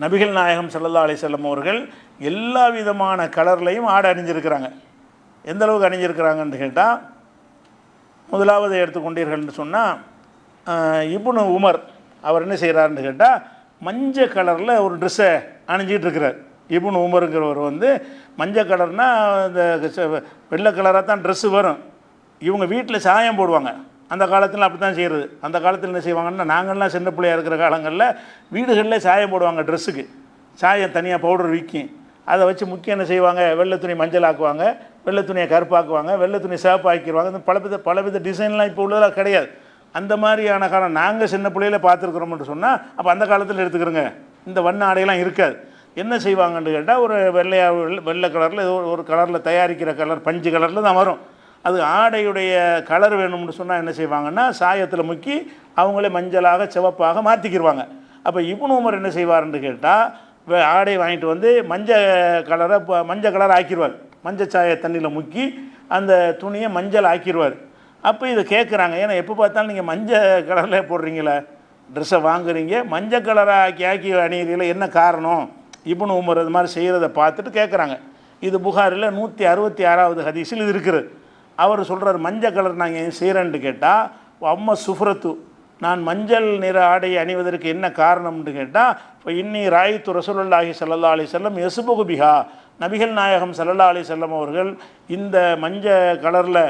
நபிகள் நாயகம் ஸல்லல்லாஹு அலைஹி வஸல்லம் அவர்கள் எல்லா விதமான கலர்லையும் ஆடை அணிஞ்சிருக்கிறாங்க. எந்த அளவுக்கு அணிஞ்சிருக்கிறாங்கன்னு கேட்டால், முதலாவது எடுத்துக்கொண்டீர்கள்னு சொன்னால், இப்னு உமர் அவர் என்ன செய்கிறாருன்னு கேட்டால், மஞ்சள் கலரில் ஒரு ட்ரெஸ்ஸை அணிஞ்சிக்கிட்டு இருக்கிறார். இப்னு உமருங்கிறவர் வந்து மஞ்சள் கலர்னால் இந்த வெள்ளை கலராக தான் ட்ரெஸ்ஸு வரும். இவங்க வீட்டில் சாயம் போடுவாங்க. அந்த காலத்தில் அப்படி தான் செய்கிறது. அந்த காலத்தில் என்ன செய்வாங்கன்னா, நாங்கள்லாம் சின்ன பிள்ளையாக இருக்கிற காலங்களில் வீடுகளில் சாயம் போடுவாங்க. ட்ரெஸ்ஸுக்கு சாயம் தனியாக பவுடர் விற்கும். அதை வச்சு முக்கியம் என்ன செய்வாங்க, வெள்ளை துணி மஞ்சள் ஆக்குவாங்க, வெள்ளை துணியை கருப்பாக்குவாங்க, வெள்ளை துணி சிவப்பு ஆக்கிடுவாங்க. இந்த பலவித டிசைன்லாம் இப்போ உள்ளதெல்லாம் கிடையாது. அந்த மாதிரியான காலம் நாங்கள் சின்ன பிள்ளையில பார்த்துருக்குறோம்னு சொன்னால், அப்போ அந்த காலத்தில் எடுத்துக்கிறோங்க, இந்த வண்ண ஆடையெல்லாம் இருக்காது. என்ன செய்வாங்கன்னு கேட்டால், ஒரு வெள்ளை கலரில் ஒரு கலரில் தயாரிக்கிற கலர் பஞ்சு கலரில் தான் வரும். அது ஆடையுடைய கலர் வேணும்னு சொன்னால் என்ன செய்வாங்கன்னா, சாயத்தில் முக்கி அவங்களே மஞ்சளாக சிவப்பாக மாற்றிக்கிடுவாங்க. அப்போ இப்னு உமர் என்ன செய்வார்ன்னு கேட்டால், ஆடை வாங்கிட்டு வந்து மஞ்சள் கலர் ஆக்கிடுவார். மஞ்சள் சாய தண்ணியில் முக்கி அந்த துணியை மஞ்சள் ஆக்கிடுவார். அப்போ இதை கேட்குறாங்க. ஏன்னா எப்போ பார்த்தாலும் நீங்கள் மஞ்சள் கலரில் போடுறீங்களே, ட்ரெஸ்ஸை வாங்குறீங்க, மஞ்சள் கலராக ஆக்கி அணியிறீங்கள, என்ன காரணம்? இப்னு உமர் இது மாதிரி செய்கிறத பார்த்துட்டு கேட்குறாங்க. இது புகாரில் 166வது ஹதீஸில் இது இருக்குது. அவர் சொல்கிறார், மஞ்சள் கலர் நான் ஏன் செய்கிறேன்ட்டு கேட்டால், அம்மா சுஃப்ரத்து, நான் மஞ்சள் நிற ஆடையை அணிவதற்கு என்ன காரணம்னு கேட்டால், இப்போ இன்னி ராயித்து ரசூலுல்லாஹி ஸல்லல்லாஹு அலைஹி வஸல்லம் யஸ்புகு பிஹா, நபிகள் நாயகம் ஸல்லல்லாஹு அலைஹி வஸல்லம் அவர்கள் இந்த மஞ்சள் கலரில்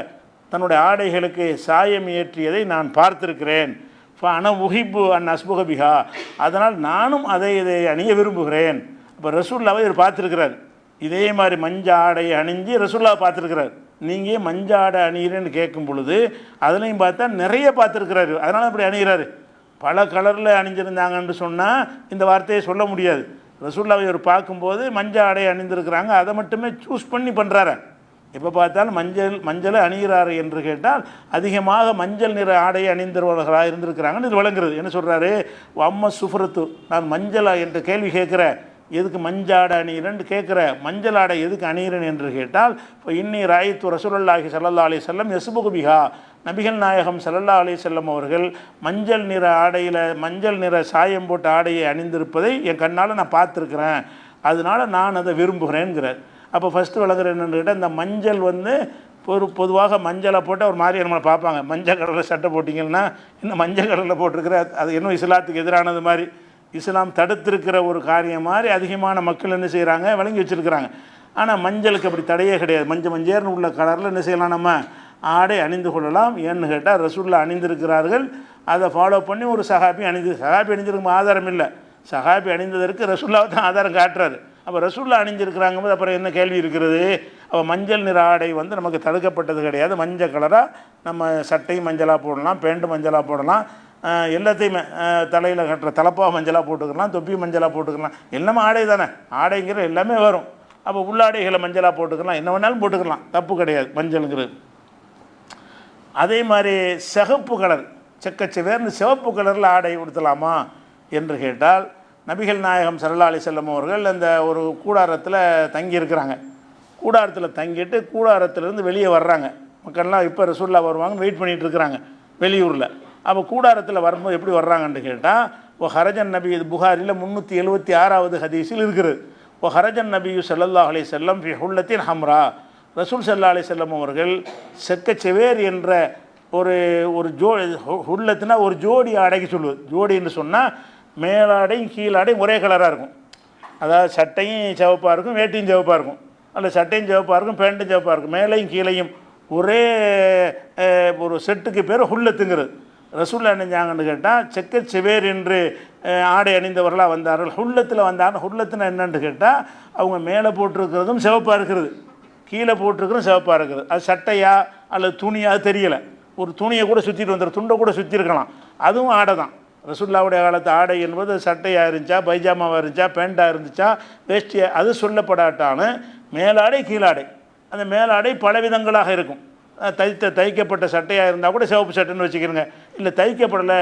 தன்னுடைய ஆடைகளுக்கு சாயம் ஏற்றியதை நான் பார்த்திருக்கிறேன். அன உஹிப்பு அன் அஸ்புக பிஹா, அதனால் நானும் இதை அணிய விரும்புகிறேன். இப்போ ரசூல்லாவை இவர் பார்த்துருக்கிறார். இதே மாதிரி மஞ்சள் ஆடையை அணிஞ்சு ரசூல்லாவை பார்த்துருக்கிறார். நீங்கள் மஞ்சள் ஆடை அணிகிறேன்னு கேட்கும் பொழுது அதுலேயும் பார்த்தா நிறைய பார்த்துருக்கிறாரு. அதனால் அப்படி அணிகிறாரு. பல கலரில் அணிஞ்சிருந்தாங்கன்னு சொன்னால் இந்த வார்த்தையை சொல்ல முடியாது. ரசூல்லாவை இவர் பார்க்கும்போது மஞ்சள் ஆடையை அணிந்திருக்கிறாங்க, அதை மட்டுமே சூஸ் பண்ணி பண்ணுறாரு. எப்போ பார்த்தாலும் மஞ்சளை அணிகிறாரு என்று கேட்டால் அதிகமாக மஞ்சள் நிற ஆடையை அணிந்தவர்களாக இருந்திருக்கிறாங்கன்னு இது வழங்குறது. என்ன சொல்கிறாரு, அம்மா சுஃப்ரத்து, நான் மஞ்சளா என்று கேள்வி கேட்குறேன், எதுக்கு மஞ்சாடை அணிகிறேன்னு கேட்குற, மஞ்சள் ஆடை எதுக்கு அணிகிறேன் என்று கேட்டால், இப்போ இன்னி ராயித்து ரசூலுல்லாஹி ஸல்லல்லாஹு அலைஹி வஸல்லம் யஸ்புகு பிஹா, நபிகள் நாயகம் ஸல்லல்லாஹு அலைஹி வஸல்லம் அவர்கள் மஞ்சள் நிற ஆடையில் மஞ்சள் நிற சாயம் போட்ட ஆடையை அணிந்திருப்பதை என் கண்ணால் நான் பார்த்துருக்குறேன், அதனால் நான் அதை விரும்புகிறேங்கிறார். அப்போ ஃபஸ்ட்டு விளங்குற என்னென்னு கேட்டால், இந்த மஞ்சள் பொதுவாக மஞ்சளை போட்டால் ஒரு மாதிரி நம்மளை பார்ப்பாங்க. மஞ்சள் கலரில் சட்டை போட்டிங்கன்னா இந்த மஞ்சள் கலரில் போட்டிருக்கிற அது இன்னும் இஸ்லாத்துக்கு எதிரானது மாதிரி, இஸ்லாம் தடுத்திருக்கிற ஒரு காரியம் மாதிரி அதிகமான மக்கள் என்ன செய்கிறாங்க, வழங்கி வச்சுருக்கிறாங்க. ஆனால் மஞ்சளுக்கு அப்படி தடையே கிடையாது. மஞ்சேர்னு உள்ள கலரில் என்ன செய்யலாம், நம்ம ஆடை அணிந்து கொள்ளலாம். ஏன்னு கேட்டால் ரசூல்லா அணிந்திருக்கிறார்கள், அதை ஃபாலோ பண்ணி ஒரு சஹாபி அணிஞ்சிருக்கும் ஆதாரம் இல்லை. சஹாபி அணிந்ததற்கு ரசூல்லாவை தான் ஆதாரம் காட்டுறாரு. அப்போ ரசூல்லா அணிஞ்சிருக்கிறாங்க போது அப்புறம் என்ன கேள்வி இருக்கிறது? அப்போ மஞ்சள் நிற ஆடை நமக்கு தடுக்கப்பட்டது கிடையாது. மஞ்சள் கலராக நம்ம சட்டையும் மஞ்சளாக போடலாம், பேண்ட்டு மஞ்சளாக போடலாம், எல்லாத்தையுமே தலையில் கட்டுற தலப்பாக மஞ்சளாக போட்டுக்கலாம், தொப்பி மஞ்சளாக போட்டுக்கலாம், எல்லாமே ஆடை தானே, ஆடைங்கிற எல்லாமே வரும். அப்போ உள்ளாடைகளை மஞ்சளாக போட்டுக்கலாம், என்ன வேணாலும் போட்டுக்கலாம், தப்பு கிடையாது மஞ்சளுங்கிறது. அதே மாதிரி சிகப்பு கலர், செக்கச்செவேர்னு சிவப்பு கலரில் ஆடை உடுத்தலாமா என்று கேட்டால், நபிகள் நாயகம் ஸல்லல்லாஹு அலைஹி வஸல்லம் அவர்கள் அந்த ஒரு கூடாரத்தில் தங்கியிருக்கிறாங்க. கூடாரத்தில் தங்கிட்டு கூடாரத்திலேருந்து வெளியே வர்றாங்க. மக்கள்லாம் இப்போ ரசூல்லா வருவாங்க வெயிட் பண்ணிகிட்டு இருக்கிறாங்க வெளியூரில். அப்போ கூடாரத்தில் வரும்போது எப்படி வர்றாங்கன்னு கேட்டால், ஓ ஹரஜன் நபி, இது புகாரில் 376வது ஹதீஸில் இருக்கிறது. ஓ ஹரஜன் நபியு ஸல்லல்லாஹு அலைஹி வஸல்லம் ஃபி ஹுல்லத்தின் ஹம்ரா, ரசூல் ஸல்லல்லாஹு அலைஹி வஸல்லம் அவர்கள் செக்கச்செவேர் என்ற ஒரு ஹுல்லத்துனா ஒரு ஜோடி ஆடைக்கு சொல்லுவது. ஜோடின்னு சொன்னால் மேலாடையும் கீழாடையும் ஒரே கலராக இருக்கும். அதாவது சட்டையும் சிவப்பாக இருக்கும், வேட்டியும் சிவப்பாக இருக்கும், அல்ல சட்டையும் சிவப்பாக இருக்கும், பேண்ட்டும் சிவப்பாக இருக்கும், மேலையும் கீழையும் ஒரே ஒரு செட்டுக்கு பேர் ஹுல்லத்துங்கிறது. ரசூல்லா அணிஞ்சாங்கன்னு கேட்டால் செக்கச்செவேர் என்று ஆடை அணிந்தவர்களாக வந்தார்கள். ஹுல்லத்தில் வந்தாங்க. ஹுல்லத்துனா என்னன்னு கேட்டால், அவங்க மேலே போட்டிருக்கிறதும் சிவப்பாக இருக்கிறது, கீழே போட்டிருக்கிறதும் சிவப்பாக இருக்குது. அது சட்டையா அல்லது துணியாக தெரியலை. ஒரு துணியை கூட சுற்றிட்டு வந்துடும், துண்டை கூட சுற்றி இருக்கலாம், அதுவும் ஆடை தான். ரசூல்லாவுடைய காலத்து ஆடை என்பது சட்டையாக இருந்துச்சா, பைஜாமாவாக இருந்துச்சா, பேண்ட்டாக இருந்துச்சா, வேஷ்டியாக, அது சொல்லப்படாட்டான்னு மேலாடை கீழாடை. அந்த மேலாடை பல விதங்களாக இருக்கும். தைக்கப்பட்ட சட்டையாக இருந்தால் கூட சிவப்பு சட்டைன்னு வச்சுக்கிறோங்க, இல்லை தைக்கப்படலை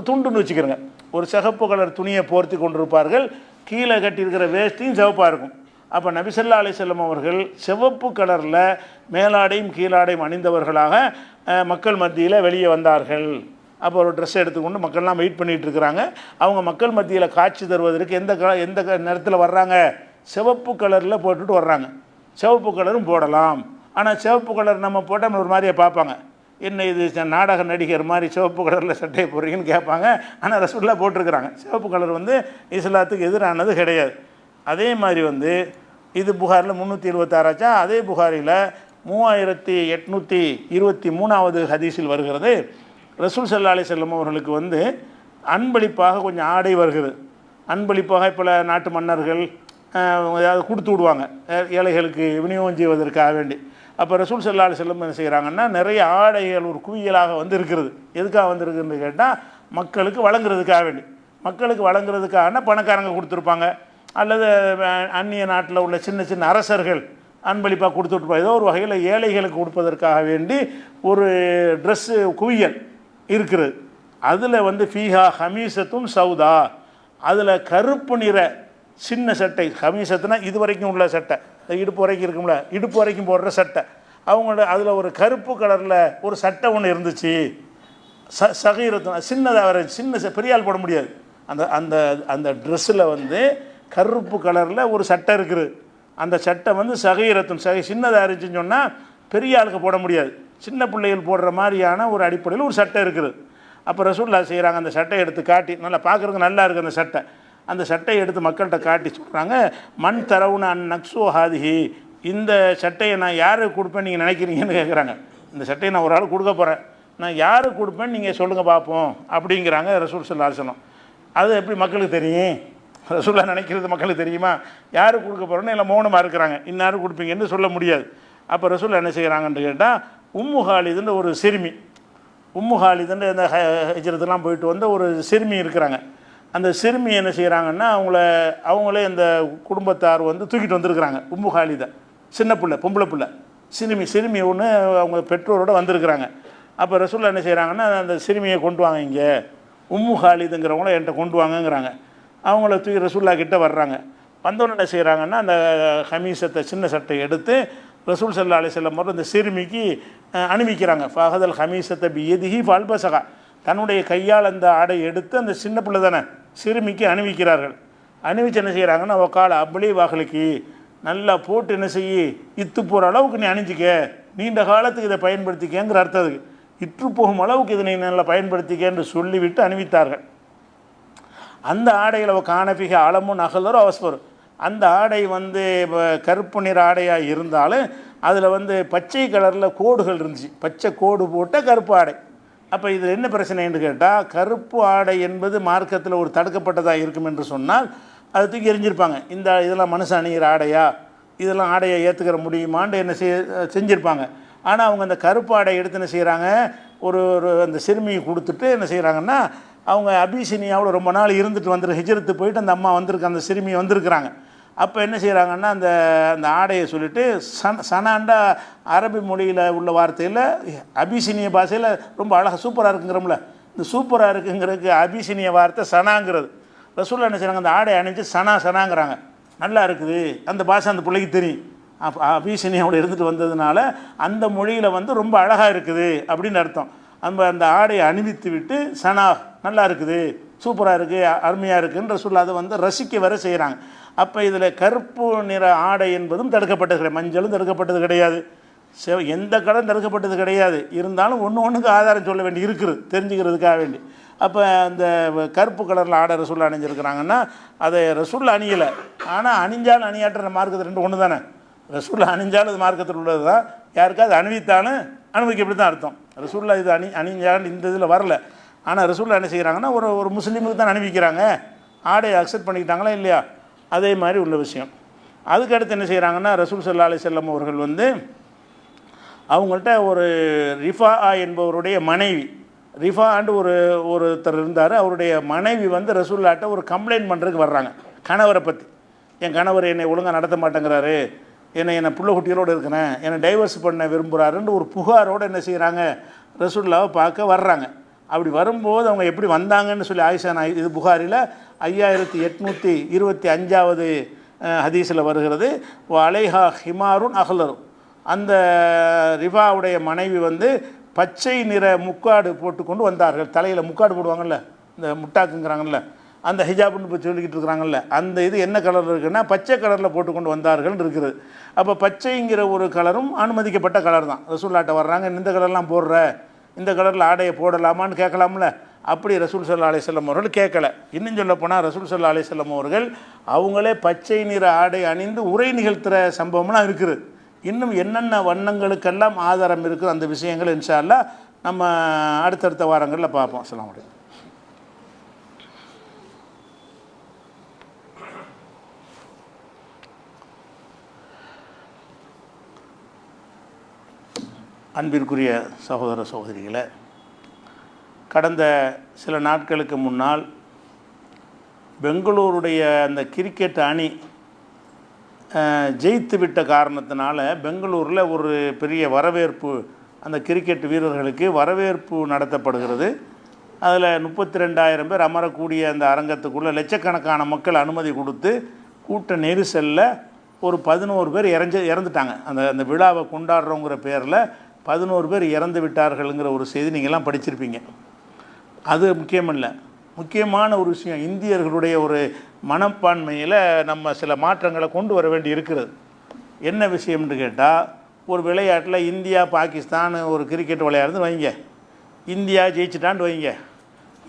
துண்டுன்னு வச்சுக்கிறோங்க. ஒரு சிகப்பு கலர் துணியை போர்த்தி கொண்டிருப்பார்கள், கீழே கட்டியிருக்கிற வேஷ்டியும் சிவப்பாக இருக்கும். அப்போ நபி ஸல்லல்லாஹு அலைஹி வஸல்லம் அவர்கள் சிவப்பு கலரில் மேலாடையும் கீழாடையும் அணிந்தவர்களாக மக்கள் மத்தியில் வெளியே வந்தார்கள். அப்போ ஒரு ட்ரெஸ் எடுத்துக்கொண்டு மக்கள்லாம் வெயிட் பண்ணிகிட்டு இருக்கிறாங்க. அவங்க மக்கள் மத்தியில் காட்சி தருவதற்கு எந்த நேரத்தில் வர்றாங்க, சிவப்பு கலரில் போட்டுட்டு வர்றாங்க. சிவப்பு கலரும் போடலாம், ஆனால் சிவப்பு கலர் நம்ம போட்டால் ஒரு மாதிரியே பார்ப்பாங்க, என்ன இது நாடக நடிகர் மாதிரி சிவப்பு கலரில் சட்டையை போடுறீங்கன்னு கேட்பாங்க. ஆனால் ரசூலுல்லாஹ் போட்டிருக்கிறாங்க. சிவப்பு கலர் இஸ்லாத்துக்கு எதிரானது கிடையாது. அதே மாதிரி இது புகாரில் 376 அதே புகாரில் 3823வது ஹதீஸில் வருகிறது. ரசூல் ஸல்லல்லாஹு அலைஹி வஸல்லம் அவர்களுக்கு அன்பளிப்பாக கொஞ்சம் ஆடை வருகிறது. அன்பளிப்பாக இப்போ நாட்டு மன்னர்கள் ஏதாவது கொடுத்து விடுவாங்க ஏழைகளுக்கு விநியோகம் செய்வதற்காக வேண்டி. அப்போ ரசூல் ஸல்லல்லாஹு அலைஹி வஸல்லம் என்ன செய்கிறாங்கன்னா, நிறைய ஆடைகள் ஒரு குவியலாக இருக்கிறது. எதுக்காக வந்திருக்குன்னு கேட்டால், மக்களுக்கு வழங்குறதுக்காக வேண்டி. மக்களுக்கு வழங்குறதுக்காக பணக்காரங்க கொடுத்துருப்பாங்க, அல்லது அந்நிய நாட்டில் உள்ள சின்ன சின்ன அரசர்கள் அன்பளிப்பாக கொடுத்துட்ருப்பாங்க. ஏதோ ஒரு வகையில் ஏழைகளுக்கு கொடுப்பதற்காக வேண்டி ஒரு ட்ரெஸ்ஸு குவியல் இருக்கிறது. அதில் ஃபீஹா ஹமீசத்தும் சவுதா, அதில் கருப்பு நிற சின்ன சட்டை. ஹமீசத்துனா இது வரைக்கும் உள்ள சட்டை, இடுப்பு வரைக்கும் இருக்கும்ல, இடுப்பு வரைக்கும் போடுற சட்டை, அவங்களோட அதில் ஒரு கருப்பு கலரில் ஒரு சட்டை ஒன்று இருந்துச்சு. சகீரத்தும் சின்னதாக வர சின்ன பெரிய ஆள் போட முடியாது. அந்த அந்த அந்த ட்ரெஸ்ஸில் வந்து கருப்பு கலரில் ஒரு சட்டை இருக்குது. அந்த சட்டை வந்து சகீரத்தும் சின்னதாக இருந்துச்சுன்னு சொன்னால் பெரிய ஆளுக்கு போட முடியாது. சின்ன பிள்ளைகள் போடுற மாதிரியான ஒரு அடிப்படையில் ஒரு சட்டை இருக்குது. அப்போ ரசூலுல்லாஹ் செய்கிறாங்க, அந்த சட்டையை எடுத்து காட்டி, நல்லா பார்க்குறதுக்கு நல்லா இருக்குது அந்த சட்டை. அந்த சட்டையை எடுத்து மக்கள்கிட்ட காட்டி சொல்கிறாங்க, மண் தரவுன அன் நக்ஸோ ஹாதிஹி, இந்த சட்டையை நான் யாருக்கு கொடுப்பேன் நீங்கள் நினைக்கிறீங்கன்னு கேட்குறாங்க. இந்த சட்டையை நான் ஒரு ஆள் கொடுக்க போகிறேன், நான் யாருக்கு கொடுப்பேன்னு நீங்கள் சொல்லுங்கள் பார்ப்போம் அப்படிங்கிறாங்க ரசூல் ஸல்லல்லாஹு அலைஹி வஸல்லம். அது எப்படி மக்களுக்கு தெரியும்? ரசூலுல்லாஹ் நினைக்கிறது மக்களுக்கு தெரியுமா? யாருக்கு கொடுக்க போகிறோன்னு எல்லாம் மௌனமாக இருக்கிறாங்க. இன்னாரும் கொடுப்பீங்கன்னு சொல்ல முடியாது. அப்போ ரசூலுல்லாஹ் என்ன செய்கிறாங்கன்னு கேட்டால், உம்மு ஹாலிதுன்னு ஒரு சிறுமி, உம்மு ஹாலிதுன்னு இந்த ஹிஜ்ரத்துலாம் போயிட்டு வந்த ஒரு சிறுமி இருக்கிறாங்க. அந்த சிறுமி என்ன செய்கிறாங்கன்னா, அவங்களே இந்த குடும்பத்தார் வந்து தூக்கிட்டு வந்திருக்கிறாங்க. உம்மு ஹாலிதை, சின்ன பிள்ளை, பொம்பளை பிள்ளை, சிறுமி ஒன்று அவங்க பெற்றோரோடு வந்திருக்கிறாங்க. அப்போ ரசூலுல்லாஹ் என்ன செய்கிறாங்கன்னா, அந்த சிறுமியை கொண்டு வாங்க, இங்கே உம்மு ஹாலிதுங்கிறவங்கள என்கிட்ட கொண்டு வாங்கங்கிறாங்க. அவங்கள தூக்கி ரசூலுல்லாஹ் கிட்ட வர்றாங்க. வந்தோன்னு என்ன செய்கிறாங்கன்னா, அந்த ஹமீசத்தை சின்ன சட்டை எடுத்து ரசூல் ஸல்லல்லாஹு அலைஹி வஸல்லம் அந்த சிறுமிக்கு அணிவிக்கிறாங்க. ஃபஹதல் ஹமீசத்தை பியதிஹி ஃபல்பஸகா, தன்னுடைய கையால் அந்த ஆடை எடுத்து அந்த சின்ன பிள்ளை தானே சிறுமிக்கு அணிவிக்கிறார்கள். அணிவிச்சு என்ன செய்கிறாங்கன்னா, ஒக்கால அப்ளி வாகலுக்கு நல்லா போட்டு என்ன செய்யி இத்து போகிற அளவுக்கு நீ அணிஞ்சிக்க, நீண்ட காலத்துக்கு இதை பயன்படுத்திக்கங்கிற அர்த்தம். அதுக்கு இற்று போகும் அளவுக்கு இதை நீ நல்லா பயன்படுத்திக்க என்று சொல்லிவிட்டு அணிவித்தார்கள். அந்த ஆடையில் காணபிக அளமும் நகலரும் அவசரம். அந்த ஆடை வந்து கருப்பு நிற ஆடையாக இருந்தாலும் அதில் வந்து பச்சை கலரில் கோடுகள் இருந்துச்சு, பச்சை கோடு போட்ட கருப்பு ஆடை. அப்போ இதில் என்ன பிரச்சனைன்னு கேட்டால், கருப்பு ஆடை என்பது மார்க்கத்தில் ஒரு தடுக்கப்பட்டதாக இருக்கும் என்று சொன்னால் அதை தூக்கி எரிஞ்சிருப்பாங்க. இதெல்லாம் மனுஷன் அணிகிற ஆடையா, இதெல்லாம் ஆடையை ஏற்றுக்கிற முடியுமான்னு என்ன செஞ்சுருப்பாங்க. ஆனால் அவங்க அந்த கருப்பு ஆடை எடுத்து என்ன செய்கிறாங்க, ஒரு அந்த சிறுமியை கொடுத்துட்டு என்ன செய்கிறாங்கன்னா, அவங்க அபிசீனியாவில் ரொம்ப நாள் இருந்துட்டு ஹிஜ்ரத்து போயிட்டு அந்த அம்மா வந்திருக்கு, அந்த சிறுமி வந்திருக்கிறாங்க. அப்போ என்ன செய்கிறாங்கன்னா, அந்த அந்த ஆடையை சொல்லிவிட்டு சனாண்டா அரபி மொழியில் உள்ள வார்த்தையில் அபிசீனிய பாஷையில் ரொம்ப அழகாக சூப்பராக இருக்குங்கிறோம்ல, இந்த சூப்பராக இருக்குங்கிறதுக்கு அபிசீனிய வார்த்தை சனாங்கிறது. ரசூலுல்லாஹ் என்ன செய்கிறாங்க, அந்த ஆடை அணிஞ்சு சனாங்கிறாங்க. நல்லா இருக்குது, அந்த பாஷை அந்த பிள்ளைக்கு தெரியும். அபிசீனியாவோட இருந்துட்டு வந்ததுனால அந்த மொழியில் வந்து ரொம்ப அழகாக இருக்குது அப்படின்னு அர்த்தம். அந்த ஆடையை அணிவித்து விட்டு சனா நல்லா இருக்குது, சூப்பராக இருக்குது, அருமையாக இருக்குன்னு ரசூலுல்லாஹ் அதை வந்து ரசிக்க வர செய்கிறாங்க. அப்போ இதில் கருப்பு நிற ஆடை என்பதும் தடுக்கப்பட்டது கிடையாது, மஞ்சளும் தடுக்கப்பட்டது கிடையாது, எந்த கடன் தடுக்கப்பட்டது கிடையாது. இருந்தாலும் ஒன்றுக்கு ஆதாரம் சொல்ல வேண்டி இருக்குது, தெரிஞ்சுக்கிறதுக்காக வேண்டி. அப்போ அந்த கருப்பு கலரில் ஆடை ரசூலுல்லாஹ் அணிஞ்சிருக்கிறாங்கன்னா அதை ரசூலுல்லாஹ் அணியலை, ஆனால் அணிஞ்சாலும் அணியாட்டுற மார்க்கத்தில் ரெண்டு ஒன்று தானே. ரசூலுல்லாஹ் அணிஞ்சாலும் அது மார்க்கத்தில் உள்ளது தான், யாருக்காவது அணிவித்தாலும் அனுமதிக்க எப்படி தான் அர்த்தம். ரசூலுல்லாஹ் இது அணிஞ்சாலும் இந்த இதில் வரல. ஆனால் ரசூலுல்லாஹ் என்ன செய்கிறாங்கன்னா, ஒரு முஸ்லீமுக்கு தான் அணிவிக்கிறாங்க, ஆடையை அக்செப்ட் பண்ணிக்கிட்டாங்களா இல்லையா, அதே மாதிரி உள்ள விஷயம். அதுக்கடுத்து என்ன செய்கிறாங்கன்னா, ரசூல் ஸல்லல்லாஹு அலைஹி வஸல்லம் அவர்கள் வந்து அவங்கள்ட்ட ஒரு ரிஃபா என்பவருடைய மனைவி, ரிஃபான்னு ஒருத்தர் இருந்தார், அவருடைய மனைவி வந்து ரசூலுல்லாஹ்ட்ட ஒரு கம்ப்ளைண்ட் பண்ணுறதுக்கு வர்றாங்க கணவரை பற்றி. என் கணவர் என்னை ஒழுங்காக நடத்த மாட்டேங்கிறாரு, என்னை புள்ள குட்டிகளோடு இருக்கிறேன், என்னை டைவர்ஸ் பண்ண விரும்புகிறாருன்னு ஒரு புகாரோடு என்ன செய்கிறாங்க, ரசூலுல்லாஹ்வை பார்க்க வர்றாங்க. அப்படி வரும்போது அவங்க எப்படி வந்தாங்கன்னு சொல்லி ஆயிஷா, இது புகாரில் 5825வது ஹதீஸில் வருகிறது. அலைஹா ஹிமாருன் அஹ்லரும், அந்த ரிஃபாவுடைய மனைவி வந்து பச்சை நிற முக்காடு போட்டுக்கொண்டு வந்தார்கள். தலையில் முக்காடு போடுவாங்கள்ல, இந்த முட்டாக்குங்கிறாங்கல்ல, அந்த ஹிஜாப்னு இப்போ சொல்லிக்கிட்டு இருக்கிறாங்கல்ல, அந்த இது என்ன கலர் இருக்குன்னா பச்சை கலரில் போட்டுக்கொண்டு வந்தார்கள் இருக்குது. அப்போ பச்சைங்கிற ஒரு கலரும் அனுமதிக்கப்பட்ட கலர் தான். ரசூலுல்லாஹ்ட்ட வர்றாங்க, இந்த கலர்லாம் போடுற, இந்த கலரில் ஆடையை போடலாமான்னு கேட்கலாம்ல. அப்படி ரசூல் ஸல்லல்லாஹு அலைஹி வஸல்லம் அவர்கள் கேட்கல. இன்னும் சொல்ல போனால் ரசூல் ஸல்லல்லாஹு அலைஹி வஸல்லம் அவர்கள் அவங்களே பச்சை நிற ஆடை அணிந்து உரை நிகழ்த்துகிற சம்பவம்லாம் இருக்குது. இன்னும் என்னென்ன வண்ணங்களுக்கெல்லாம் ஆதாரம் இருக்குது அந்த விஷயங்கள் இன்ஷா அல்லாஹ் நம்ம அடுத்தடுத்த வாரங்களில் பார்ப்போம். அஸ்ஸலாமு அலைக்கும். அன்பிற்குரிய சகோதர சகோதரிகளை, கடந்த சில நாட்களுக்கு முன்னால் பெங்களூருடைய அந்த கிரிக்கெட் அணி ஜெயித்து விட்ட காரணத்தினால பெங்களூரில் ஒரு பெரிய வரவேற்பு, அந்த கிரிக்கெட் வீரர்களுக்கு வரவேற்பு நடத்தப்படுகிறது. அதில் 32,000 பேர் அமரக்கூடிய அந்த அரங்கத்துக்குள்ளே லட்சக்கணக்கான மக்கள் அனுமதி கொடுத்து கூட்ட நெரிசலில் ஒரு 11 பேர் இறந்துட்டாங்க. அந்த அந்த விழாவை கொண்டாடுறோங்கிற பேரில் 11 பேர் இறந்து விட்டார்கள்ங்கிற ஒரு செய்தி நீங்கள்லாம் படிச்சிருப்பீங்க. அது முக்கியமில்லை. முக்கியமான ஒரு விஷயம், இந்தியர்களுடைய ஒரு மனப்பான்மையில் நம்ம சில மாற்றங்களை கொண்டு வர வேண்டி இருக்கிறது. என்ன விஷயம்னு கேட்டால், ஒரு விளையாட்டில் இந்தியா பாகிஸ்தான் ஒரு கிரிக்கெட் விளையாடுறது வைங்க, இந்தியா ஜெயிச்சிட்டான்னு வைங்க.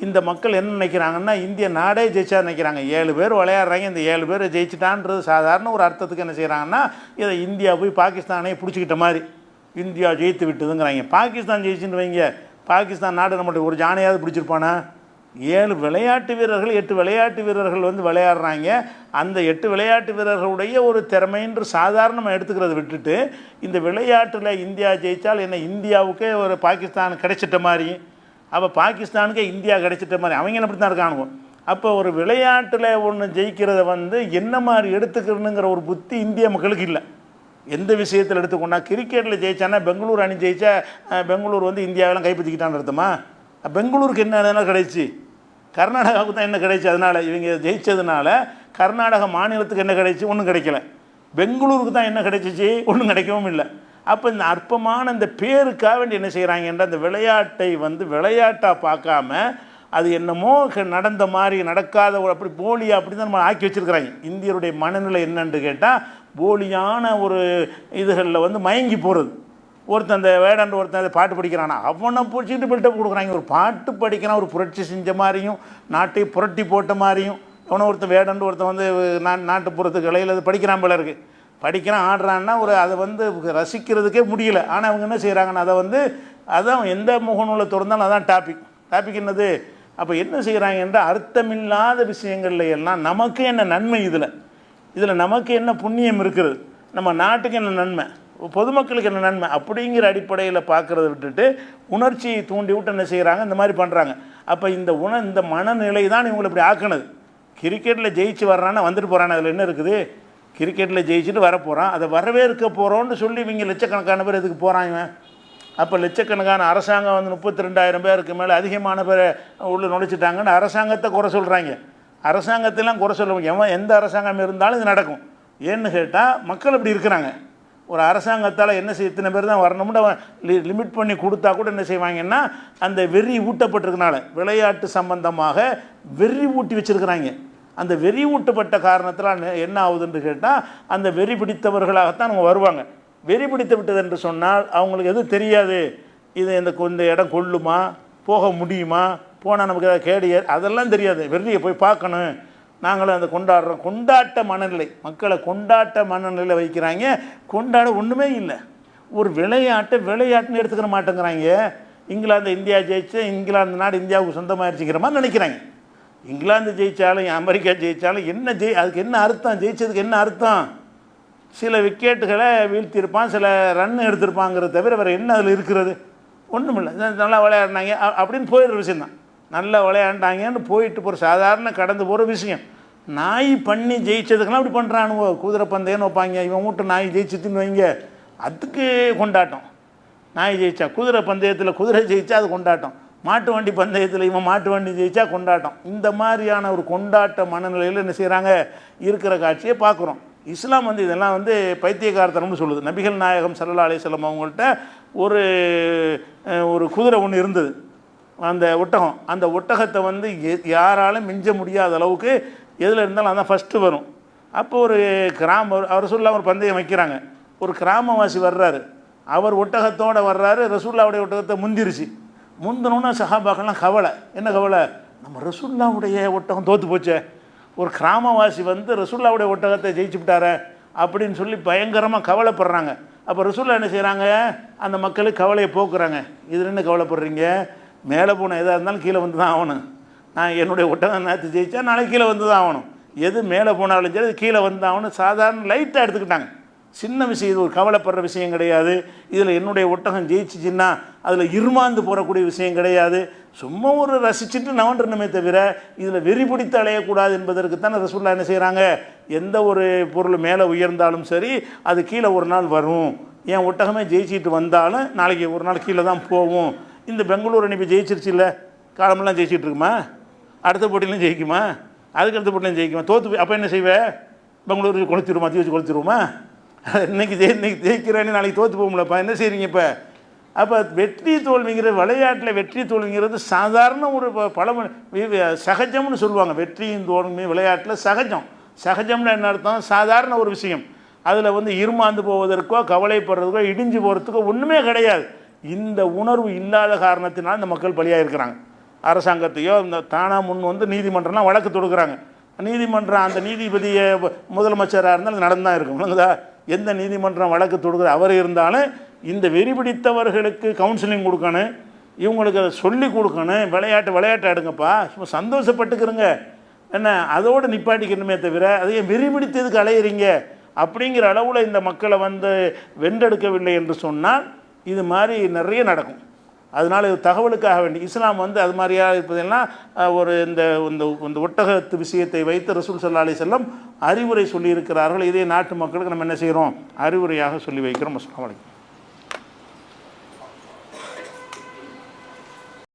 இந்த மக்கள் என்ன நினைக்கிறாங்கன்னா, இந்திய நாடே ஜெயிச்சா நினைக்கிறாங்க. 7 பேர் விளையாடுறாங்க, இந்த 7 பேர் ஜெயிச்சிட்டான்றது சாதாரண ஒரு அர்த்தத்துக்கு என்ன செய்கிறாங்கன்னா, இதை இந்தியா போய் பாகிஸ்தானே பிடிச்சிக்கிட்ட மாதிரி இந்தியா ஜெயித்து விட்டுதுங்கிறாங்க. பாகிஸ்தான் ஜெயிச்சுன்னு வைங்க, பாகிஸ்தான் நாடு நம்மளுடைய ஒரு ஜானையாவது பிடிச்சிருப்பானா? 7 விளையாட்டு வீரர்கள் 8 விளையாட்டு வீரர்கள் வந்து விளையாடுறாங்க. அந்த 8 விளையாட்டு வீரர்களுடைய ஒரு திறமைன்று சாதாரணமாக எடுத்துக்கிறத விட்டுட்டு, இந்த விளையாட்டில் இந்தியா ஜெயித்தால் என்ன இந்தியாவுக்கே ஒரு பாகிஸ்தான் கிடைச்சிட்ட மாதிரி, அப்போ பாகிஸ்தானுக்கே இந்தியா கிடைச்சிட்ட மாதிரி அவங்க அப்படி தான் இருக்கானுங்க. அப்போ ஒரு விளையாட்டில் ஒன்று ஜெயிக்கிறத வந்து என்ன மாதிரி எடுத்துக்கணுங்கிற ஒரு புத்தி இந்திய மக்களுக்கு இல்லை. எந்த விஷயத்தில் எடுத்துக்கொண்டா, கிரிக்கெட்டில் ஜெயிச்சானா பெங்களூர் அணி ஜெயிச்சா பெங்களூர் வந்து இந்தியாவெல்லாம் கைப்பற்றிக்கிட்டான்னு அர்த்தமா? பெங்களூருக்கு என்ன கிடைச்சி? கர்நாடகாவுக்கு தான் என்ன கிடைச்சி? அதனால் இவங்க ஜெயித்ததுனால கர்நாடக மாநிலத்துக்கு என்ன கிடைச்சி? ஒன்றும் கிடைக்கல. பெங்களூருக்கு தான் என்ன கிடைச்சிச்சு? ஒன்றும் கிடைக்கவும் இல்லை. அப்போ இந்த அற்பமான இந்த பேருக்காக வேண்டி என்ன செய்கிறாங்கன்ற அந்த விளையாட்டை வந்து விளையாட்டாக பார்க்காம அது என்னமோ நடந்த மாதிரி நடக்காத ஒரு அப்படி போலியாக அப்படி தான் நம்ம ஆக்கி வச்சுருக்கிறாங்க. இந்தியருடைய மனநிலை என்னன்னு கேட்டால், போலியான ஒரு இதுகளில் வந்து மயங்கி போகிறது. ஒருத்தன் அந்த வேடாண்டு ஒருத்தன் அதை பாட்டு படிக்கிறானா, அவனை பிடிச்சிட்டு பில்டப் கொடுக்குறாங்க. ஒரு பாட்டு படிக்கிறான், ஒரு புரட்சி செஞ்ச மாதிரியும் நாட்டை புரட்டி போட்ட மாதிரியும். அவனை ஒருத்தன் வேடாண்டு ஒருத்தன் வந்து நாட்டுப்புறத்துக்கு இலையில் அது படிக்கிறான் போல இருக்குது, படிக்கிறான் ஆடுறான்னா ஒரு அதை வந்து ரசிக்கிறதுக்கே முடியல. ஆனால் அவங்க என்ன செய்கிறாங்கன்னா, அதை வந்து அதான் எந்த முகநூலை திறந்தாலும் அதான் டாபிக் என்னது. அப்போ என்ன செய்கிறாங்க என்றால், அர்த்தமில்லாத விஷயங்கள்ல எல்லாம் நமக்கு என்ன நன்மை, இதில் நமக்கு என்ன புண்ணியம் இருக்கிறது, நம்ம நாட்டுக்கு என்ன நன்மை, பொதுமக்களுக்கு என்ன நன்மை அப்படிங்கிற அடிப்படையில் பார்க்குறத விட்டுட்டு உணர்ச்சியை தூண்டி விட்டு என்ன செய்கிறாங்க, இந்த மாதிரி பண்ணுறாங்க. அப்போ இந்த மனநிலை தான் இவங்களை இப்படி ஆக்குனது. கிரிக்கெட்டில் ஜெயிச்சு வர்றான்னா வந்துட்டு போகிறான்னு அதில் என்ன இருக்குது? கிரிக்கெட்டில் ஜெயிச்சுட்டு வரப்போகிறான், அதை வரவேற்க போகிறோன்னு சொல்லி இவங்க லட்சக்கணக்கான பேர் எதுக்கு போகிறாங்க? அப்போ லட்சக்கணக்கான அரசாங்கம் வந்து 32,000 பேருக்கு மேலே அதிகமான பேரை உள்ள நுழைச்சிட்டாங்கன்னு அரசாங்கத்தை குறை சொல்கிறாங்க. அரசாங்கத்தெல்லாம் குறை சொல்ல எந்த அரசாங்கம் இருந்தாலும் இது நடக்கும். ஏன்னு கேட்டால், மக்கள் இப்படி இருக்கிறாங்க. ஒரு அரசாங்கத்தால் என்ன செய்ய இத்தனை பேர் தான் வரணும்னு அவன் லிமிட் பண்ணி கொடுத்தா கூட என்ன செய்வாங்கன்னா, அந்த வெறி ஊட்டப்பட்டிருக்கனால விளையாட்டு சம்பந்தமாக வெறி ஊட்டி வச்சுருக்கிறாங்க. அந்த வெறி ஊட்டப்பட்ட காரணத்தில் என்ன ஆகுதுன்னு கேட்டால், அந்த வெறி பிடித்தவர்களாகத்தான் அவங்க வருவாங்க. வெறி பிடித்து விட்டது என்று சொன்னால் அவங்களுக்கு எதுவும் தெரியாது. இது இந்த இடம் கொள்ளுமா, போக முடியுமா, போனால் நமக்கு ஏதாவது கேடு அதெல்லாம் தெரியாது. வெறியை போய் பார்க்கணும், நாங்களும் அந்த கொண்டாட்ட மனநிலை, மக்களை கொண்டாட்ட மனநிலையில் வைக்கிறாங்க. கொண்டாட ஒன்றுமே இல்லை. ஒரு விளையாட்டுன்னு எடுத்துக்கிற மாட்டேங்கிறாங்க. இங்கிலாந்து இந்தியா ஜெயிச்சு இங்கிலாந்து நாடு இந்தியாவுக்கு சொந்தமாகிடுச்சிங்கிற மாதிரி நினைக்கிறாங்க. இங்கிலாந்து ஜெயித்தாலும் அமெரிக்கா ஜெயித்தாலும் என்ன அதுக்கு என்ன அர்த்தம்? ஜெயிச்சதுக்கு என்ன அர்த்தம்? சில விக்கெட்டுகளை வீழ்த்தியிருப்பான், சில ரன் எடுத்திருப்பாங்கிறத தவிர வேறு என்ன அதில் இருக்கிறது? ஒன்றும் இல்லை. நல்லா விளையாடினாங்க அப்படின்னு போயிடுற விஷயந்தான். நல்லா விளையாண்டாங்கன்னு போயிட்டு போகிற சாதாரண கடந்து போகிற விஷயம். நாய் பண்ணி ஜெயிச்சதுக்கெல்லாம் அப்படி பண்ணுறானுவோ. குதிரை பந்தயம்னு வைப்பாங்க, இவன் வீட்டு நாய் ஜெயிச்சுட்டுன்னு வைங்க, அதுக்கு கொண்டாட்டம். நாய் ஜெயிச்சா, குதிரை பந்தயத்தில் குதிரை ஜெயிச்சா அது கொண்டாட்டம், மாட்டு வண்டி பந்தயத்தில் இவன் மாட்டு வண்டி ஜெயிச்சா கொண்டாட்டம். இந்த மாதிரியான ஒரு கொண்டாட்ட மனநிலையில் என்ன செய்கிறாங்க இருக்கிற காட்சியை பார்க்குறோம். இஸ்லாம் வந்து இதெல்லாம் வந்து பைத்தியக்காரத்தனம்னு சொல்லுது. நபிகள் நாயகம் ஸல்லல்லாஹு அலைஹி வஸல்லம் அவங்கள்ட்ட ஒரு குதிரை ஒன்று இருந்தது, அந்த ஒட்டகம். அந்த ஒட்டகத்தை வந்து யாராலும் மிஞ்ச முடியாத அளவுக்கு எதில் இருந்தாலும் அதான் ஃபஸ்ட்டு வரும். அப்போ ஒரு ரசூலுல்லாஹ் ஒரு பந்தயம் வைக்கிறாங்க. ஒரு கிராமவாசி வர்றாரு, அவர் ஒட்டகத்தோடு வர்றாரு, ரசூலுல்லாஹ்வுடைய ஒட்டகத்தை முந்தினோன்னா சஹாபாக்கெல்லாம் கவலை. என்ன கவலை? நம்ம ரசூலுல்லாஹ்வுடைய ஒட்டகம் தோற்று போச்சே, ஒரு கிராமவாசி வந்து ரசூலுல்லாஹ்வுடைய ஒட்டகத்தை ஜெயிச்சு விட்டார அப்படின்னு சொல்லி பயங்கரமாக கவலைப்படுறாங்க. அப்போ ரசூலுல்லாஹ் என்ன செய்கிறாங்க, அந்த மக்களுக்கு கவலையை போக்குறாங்க. இதில் என்ன கவலைப்படுறீங்க? மேலே போன எதாக இருந்தாலும் கீழே வந்து தான் ஆகணும். நான் என்னுடைய ஒட்டகம் நேற்று ஜெயிச்சா நாளைக்கு கீழே வந்து தான் ஆகணும். எது மேலே போனாலும் சரி கீழே வந்து ஆகணும். சாதாரண லைட்டாக எடுத்துக்கிட்டாங்க. சின்ன விஷயம், இது ஒரு கவலைப்படுற விஷயம் கிடையாது. இதில் என்னுடைய ஒட்டகம் ஜெயிச்சிச்சின்னா அதில் இருமாந்து போகக்கூடிய விஷயம் கிடையாது. சும்மா ஒரு ரசிச்சுட்டு நவன்றணுமே தவிர இதில் வெறி பிடித்து அலையக்கூடாது என்பதற்கு தானே ரசூலுல்லாஹ் என்ன செய்கிறாங்க, எந்த ஒரு பொருள் மேலே உயர்ந்தாலும் சரி அது கீழே ஒரு நாள் வரும். என் ஒட்டகமே ஜெயிச்சிட்டு வந்தாலும் நாளைக்கு ஒரு நாள் கீழே தான் போகும். இந்த பெங்களூர் அணி இப்போ ஜெயிச்சிருச்சு இல்லை, காலமெல்லாம் ஜெயிச்சிட்டு இருக்குமா? அடுத்த போட்டியிலும் ஜெயிக்குமா? அதுக்கு அடுத்த போட்டியிலும் ஜெயிக்குமா? தோற்று அப்போ என்ன செய்வேன்? பெங்களூருக்கு கொளுத்திடுவோமா, தீ வச்சு கொளுத்திடுவோமா? இன்னைக்கு ஜெயிக்கிறேன்னு நாளைக்கு தோற்று போகும்லப்பா, என்ன செய்கிறீங்க இப்போ? அப்போ வெற்றி தோல்விங்கிற விளையாட்டில் வெற்றி தோல்விங்கிறது சாதாரண ஒரு சகஜம்னு சொல்லுவாங்க. வெற்றியும் தோல்வி விளையாட்டில் சகஜம்னு என்ன அர்த்தம்? சாதாரண ஒரு விஷயம். அதில் வந்து இருமாந்து போவதற்கோ கவலைப்படுறதுக்கோ இடிஞ்சு போகிறதுக்கோ ஒன்றுமே கிடையாது. இந்த உணர்வு இல்லாத காரணத்தினால் இந்த மக்கள் பலியாக இருக்கிறாங்க. அரசாங்கத்தையோ இந்த தானா முன் வந்து நீதிமன்றம்லாம் வழக்கு தொடுக்கிறாங்க. நீதிமன்றம் அந்த நீதிபதியை முதலமைச்சராக இருந்தாலும் நடந்தான் இருக்கும் இல்லைங்களா? எந்த நீதிமன்றம் வழக்கு தொடுக்கிற அவர் இருந்தாலும் இந்த வெறி பிடித்தவர்களுக்கு கவுன்சிலிங் கொடுக்கணும், இவங்களுக்கு அதை சொல்லி கொடுக்கணும். விளையாட்டு ஆடுங்கப்பா, சும்மா சந்தோஷப்பட்டுக்கிறங்க என்ன, அதோடு நிப்பாட்டிக்கணுமே தவிர அதையும் வெறி பிடித்ததுக்கு அலையிறீங்க அப்படிங்கிற அளவில் இந்த மக்களை வந்து வென்றெடுக்கவில்லை என்று சொன்னால் இது மாதிரி நிறைய நடக்கும். அதனால் இது தகவலுக்காக வேண்டி இஸ்லாம் வந்து அது மாதிரியாக இருப்பதெல்லாம் ஒரு இந்த ஒட்டகத்து விஷயத்தை வைத்து ரசூல் ஸல்லல்லாஹு அலைஹி வஸல்லம் அறிவுரை சொல்லியிருக்கிறார்கள். இதே நாட்டு மக்களுக்கு நம்ம என்ன செய்கிறோம்? அறிவுரையாக சொல்லி வைக்கிறோம். அஸ்ஸலாமு அலைக்கும்.